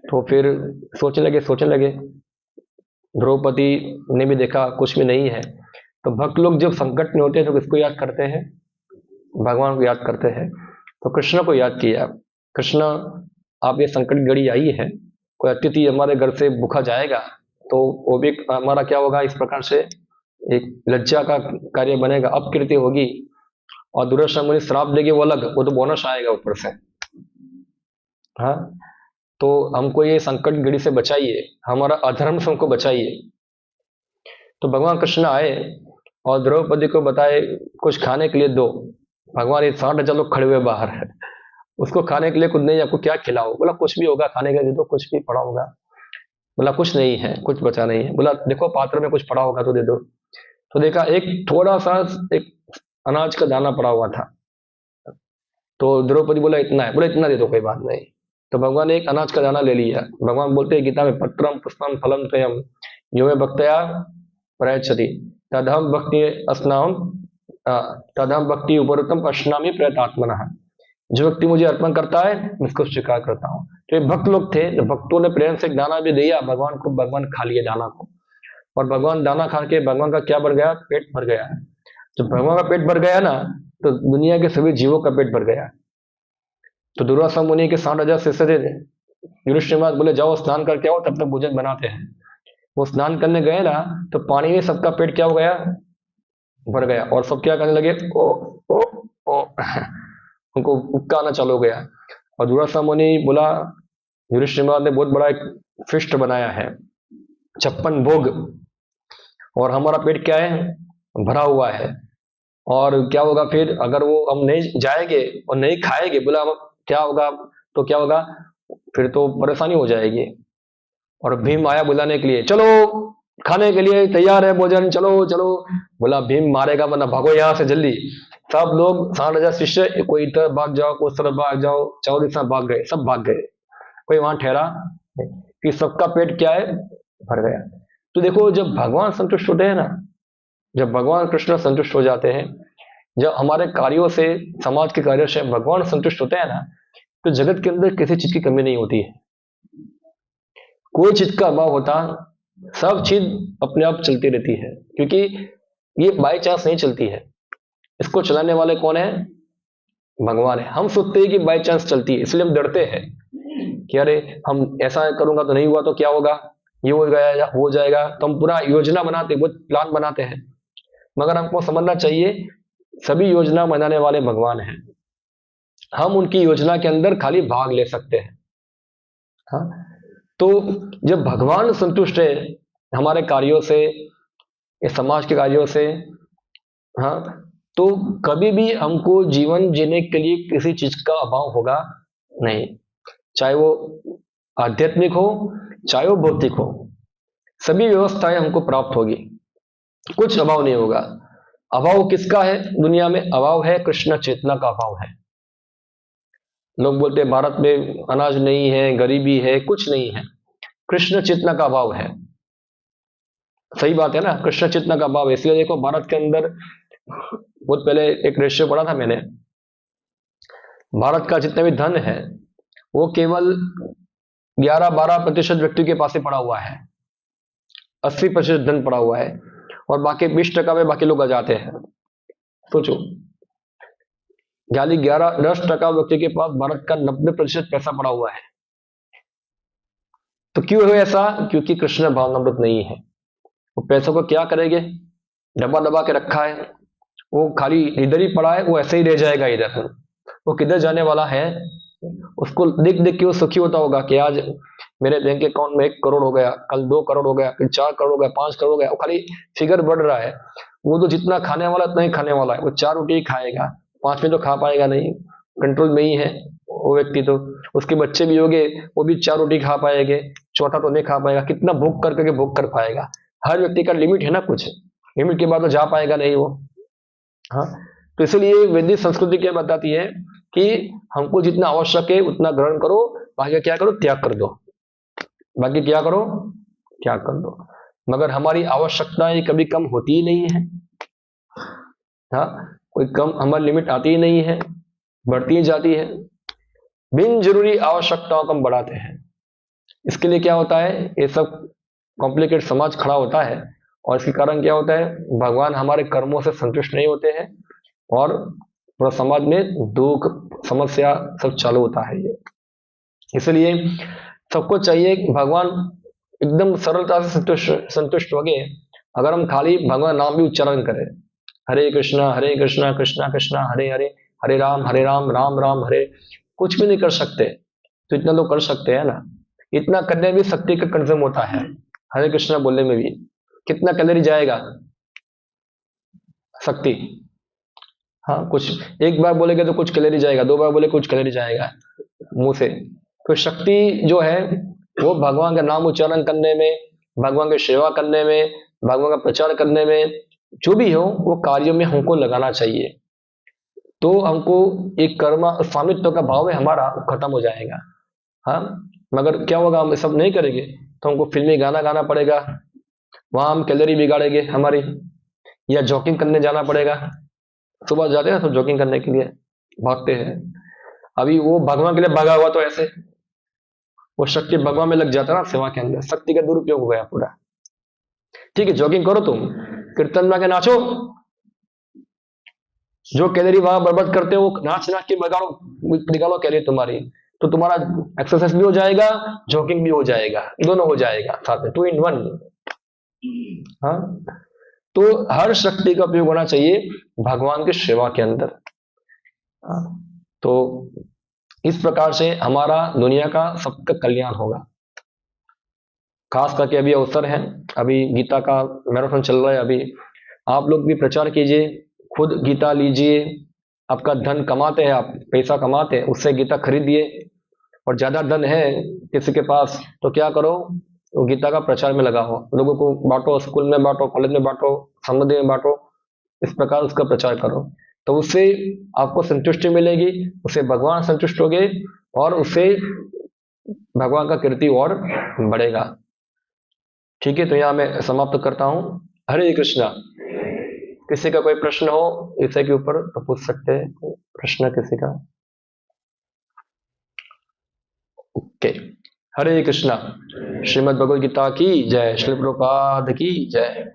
तो फिर सोचने लगे। द्रौपदी ने भी देखा कुछ भी नहीं है। तो भक्त लोग जब संकट में होते हैं तो किसको याद करते हैं? भगवान को याद करते हैं। तो कृष्ण को याद किया, कृष्ण आप ये संकट घड़ी आई है, कोई अतिथि हमारे घर से भूखा जाएगा तो वो भी हमारा क्या होगा, इस प्रकार से एक लज्जा का कार्य बनेगा, अपकीर्ति होगी। और दुर्वासा मुनि श्राप देंगे वो अलग, वो तो बोनस आएगा ऊपर से। हाँ, तो हमको ये संकट घड़ी से बचाइए, हमारा अधर्म से हमको बचाइए। तो भगवान कृष्ण आए और द्रौपदी को बताए कुछ खाने के लिए दो। भगवान ये 60,000 लोग खड़े हुए बाहर है, उसको खाने के लिए कुछ नहीं, आपको क्या खिलाओ? बोला कुछ भी होगा खाने के लिए दो, कुछ भी पड़ा होगा। बोला कुछ नहीं है, कुछ बचा नहीं है। बोला देखो पात्र में कुछ पड़ा होगा तो दे दो। तो देखा एक थोड़ा सा एक अनाज का दाना पड़ा हुआ था। तो द्रौपदी बोला इतना है, बोला इतना दे दो, कोई बात नहीं। तो भगवान ने एक अनाज का दाना ले लिया। भगवान बोलते हैं गीता में, पत्रम पुष्पम फलम तयम यो मे भक्तया प्रयच्छति तदहम भक्ति अस्नाम तदहम भक्ति उपरतम अश्नामी प्रयतात्मनः। जो व्यक्ति मुझे अर्पण करता है मैं उसको स्वीकार करता हूँ। तो ये भक्त लोग थे, तो भक्तों ने प्रेम से दाना भी दिया भगवान को, भगवान खा लिए दाना को। और भगवान दाना खा के भगवान का क्या भर गया? पेट भर गया। जब भगवान का पेट भर गया ना, तो दुनिया के सभी जीवों का पेट भर गया। तो दुर्वासा मुनि के 60,000 शिष्य थे, युधिष्ठिर महाराज बोले जाओ स्नान करके आओ, तब तक भोजन बनाते हैं। वो स्नान करने गए ना, तो पानी में सबका पेट क्या हो गया? भर गया। और सब क्या करने लगे? ओ ओ ओ उनको उक्का आना चालू हो गया। और दुर्वासा मुनि बोला, युधिष्ठिर महाराज ने बहुत बड़ा एक फिस्ट बनाया है, 56 भोग, और हमारा पेट क्या है, भरा हुआ है। और क्या होगा फिर, अगर वो हम नहीं जाएंगे और नहीं खाएंगे, बोला अब क्या होगा, तो क्या होगा, फिर तो परेशानी हो जाएगी। और भीम आया बुलाने के लिए, चलो खाने के लिए तैयार है भोजन, चलो चलो। बोला भीम मारेगा वरना भागो यहाँ से जल्दी। सब लोग 60,000 शिष्य, कोई इधर भाग जाओ, कोई उस तरफ भाग जाओ, चारों दिशा भाग गए, सब भाग गए, कोई वहां ठहरा नहीं, कि सबका पेट क्या है, भर गया। तो देखो, जब भगवान संतुष्ट होते हैं ना, जब भगवान कृष्ण संतुष्ट हो जाते हैं, जब हमारे कार्यों से, समाज के कार्यों से भगवान संतुष्ट होते हैं ना, तो जगत के अंदर किसी चीज की कमी नहीं होती है, कोई चीज का अभाव होता, सब चीज अपने आप चलती रहती है, क्योंकि ये बाई चांस नहीं चलती है, इसको चलाने वाले कौन है, भगवान है। हम सोचते हैं कि बाई चांस चलती है, इसलिए हम डरते हैं कि अरे हम ऐसा करूंगा तो नहीं हुआ तो क्या होगा, ये हो गया हो जाएगा, तो हम पूरा योजना बनाते, वो प्लान बनाते हैं। मगर हमको समझना चाहिए, सभी योजना बनाने वाले भगवान हैं, हम उनकी योजना के अंदर खाली भाग ले सकते हैं। हाँ, तो जब भगवान संतुष्ट है हमारे कार्यों से, इस समाज के कार्यों से, हाँ, तो कभी भी हमको जीवन जीने के लिए किसी चीज का अभाव होगा नहीं, चाहे वो आध्यात्मिक हो, चाहे वो भौतिक हो, सभी व्यवस्थाएं हमको प्राप्त होगी, कुछ अभाव नहीं होगा। अभाव किसका है दुनिया में, अभाव है कृष्ण चेतना का अभाव है। लोग बोलते हैं भारत में अनाज नहीं है, गरीबी है, कुछ नहीं है, कृष्ण चेतना का अभाव है। सही बात है ना, कृष्ण चेतना का अभाव है। इसलिए देखो, भारत के अंदर बहुत पहले एक रेशियो पढ़ा था मैंने, भारत का जितना भी धन है वो केवल 11-12% व्यक्ति के पास ही पड़ा हुआ है, 80% धन पड़ा हुआ है, और बाकी 20% में बाकी लोग आ जाते हैं। सोचो, यानी 10% व्यक्ति के पास भारत का 90% पैसा पड़ा हुआ है। तो क्यों है ऐसा, क्योंकि कृष्ण भावनामृत नहीं है। वो पैसों को क्या करेंगे, दबा दबा के रखा है, वो खाली इधर ही पड़ा है, वो ऐसे ही रह जाएगा इधर, वो किधर जाने वाला है। उसको देख देख के वो सुखी होता होगा कि आज मेरे बैंक अकाउंट में 1 करोड़ हो गया, कल 2 करोड़ हो गया, फिर 4 करोड़ हो गया, 5 करोड़ हो गया, वो खाली फिगर बढ़ रहा है। वो तो जितना खाने वाला उतना ही खाने वाला है, वो 4 रोटी ही खाएगा, 5 में तो खा पाएगा नहीं, कंट्रोल में ही है वो व्यक्ति। तो उसके बच्चे भी होंगे, वो भी 4 रोटी खा पाएंगे, चौथा तो नहीं खा पाएगा, कितना भूख करके भूख कर पाएगा। हर व्यक्ति का लिमिट है ना, कुछ लिमिट के बाद तो जा पाएगा नहीं वो। हाँ, तो इसलिए वैदिक संस्कृति क्या बताती है कि हमको जितना आवश्यक है उतना ग्रहण करो, बाकी क्या करो, त्याग कर दो, बाकी क्या करो, त्याग कर दो। मगर हमारी आवश्यकताएं कभी कम होती ही नहीं है। हाँ, कोई कम हमारी लिमिट आती ही नहीं है, बढ़ती ही जाती है, बिन जरूरी आवश्यकताओं को हम बढ़ाते हैं। इसके लिए क्या होता है, ये सब कॉम्प्लिकेट समाज खड़ा होता है, और इसके कारण क्या होता है, भगवान हमारे कर्मों से संतुष्ट नहीं होते हैं, और पूरा समाज में दुख समस्या सब चालू होता है ये। इसलिए सबको चाहिए कि भगवान एकदम सरलता से संतुष्ट संतुष्ट हो गए, अगर हम खाली भगवान नाम भी उच्चारण करें, हरे कृष्णा कृष्णा कृष्णा हरे हरे, हरे राम राम राम हरे, कुछ भी नहीं कर सकते, तो इतना तो कर सकते हैं ना। इतना करने में शक्ति का कंज्यूम होता है, हरे कृष्णा बोलने में भी कितना कैलोरी जाएगा, शक्ति। हाँ, कुछ एक बार बोलेगे तो कुछ कैलोरी जाएगा, 2 बार बोले कुछ कैलोरी जाएगा मुंह से। तो शक्ति जो है वो भगवान का नाम उच्चारण करने में, भगवान की सेवा करने में, भगवान का प्रचार करने में, जो भी हो वो कार्यों में हमको लगाना चाहिए। तो हमको एक कर्म स्वामित्व का भाव है हमारा, खत्म हो जाएगा। हाँ, मगर क्या होगा, हम सब नहीं करेंगे तो हमको फिल्मी गाना गाना पड़ेगा, वहां हम कैलोरी बिगाड़ेंगे हमारी, या जॉगिंग करने जाना पड़ेगा। सुबह जाते हैं सब जॉगिंग करने के लिए, भागते हैं, अभी वो भगवान के लिए भागा हुआ तो ऐसे वो शक्ति भगवान में लग जाता है ना, सेवा के अंदर शक्ति का दुरुपयोग हो गया पूरा। ठीक है, जॉगिंग करो, तुम कीर्तन में के नाचो, जो कैलोरी वहां बर्बाद करते हो वो नाच नाच के बगाड़ो, निकालो कैलोरी तुम्हारी, तो तुम्हारा एक्सरसाइज भी हो जाएगा, जॉगिंग भी हो जाएगा, दोनों हो जाएगा साथ में, 2 in 1। हाँ, तो हर शक्ति का उपयोग होना चाहिए भगवान की सेवा के अंदर। हाँ, तो इस प्रकार से हमारा दुनिया का सबका कल्याण होगा। खास करके अभी अवसर है, अभी गीता का मैराथन चल रहा है, अभी आप लोग भी प्रचार कीजिए, खुद गीता लीजिए, आपका धन कमाते हैं, आप पैसा कमाते हैं, उससे गीता खरीदिए, और ज्यादा धन है किसी के पास तो क्या करो, वो गीता का प्रचार में लगाओ, लोगों को बांटो, स्कूल में बांटो, कॉलेज में बांटो, समुदाय में बांटो, इस प्रकार उसका प्रचार करो, तो उससे आपको संतुष्टि मिलेगी, उससे भगवान संतुष्ट होंगे, और उससे भगवान का कीर्ति और बढ़ेगा। ठीक है, तो यहाँ मैं समाप्त करता हूँ। हरे कृष्णा। किसी का कोई प्रश्न हो विषय के ऊपर तो पूछ सकते हैं, कोई प्रश्न किसी का? ओके, हरे कृष्णा। श्रीमद् भगवद गीता की जय, श्री प्रभुपाद की जय।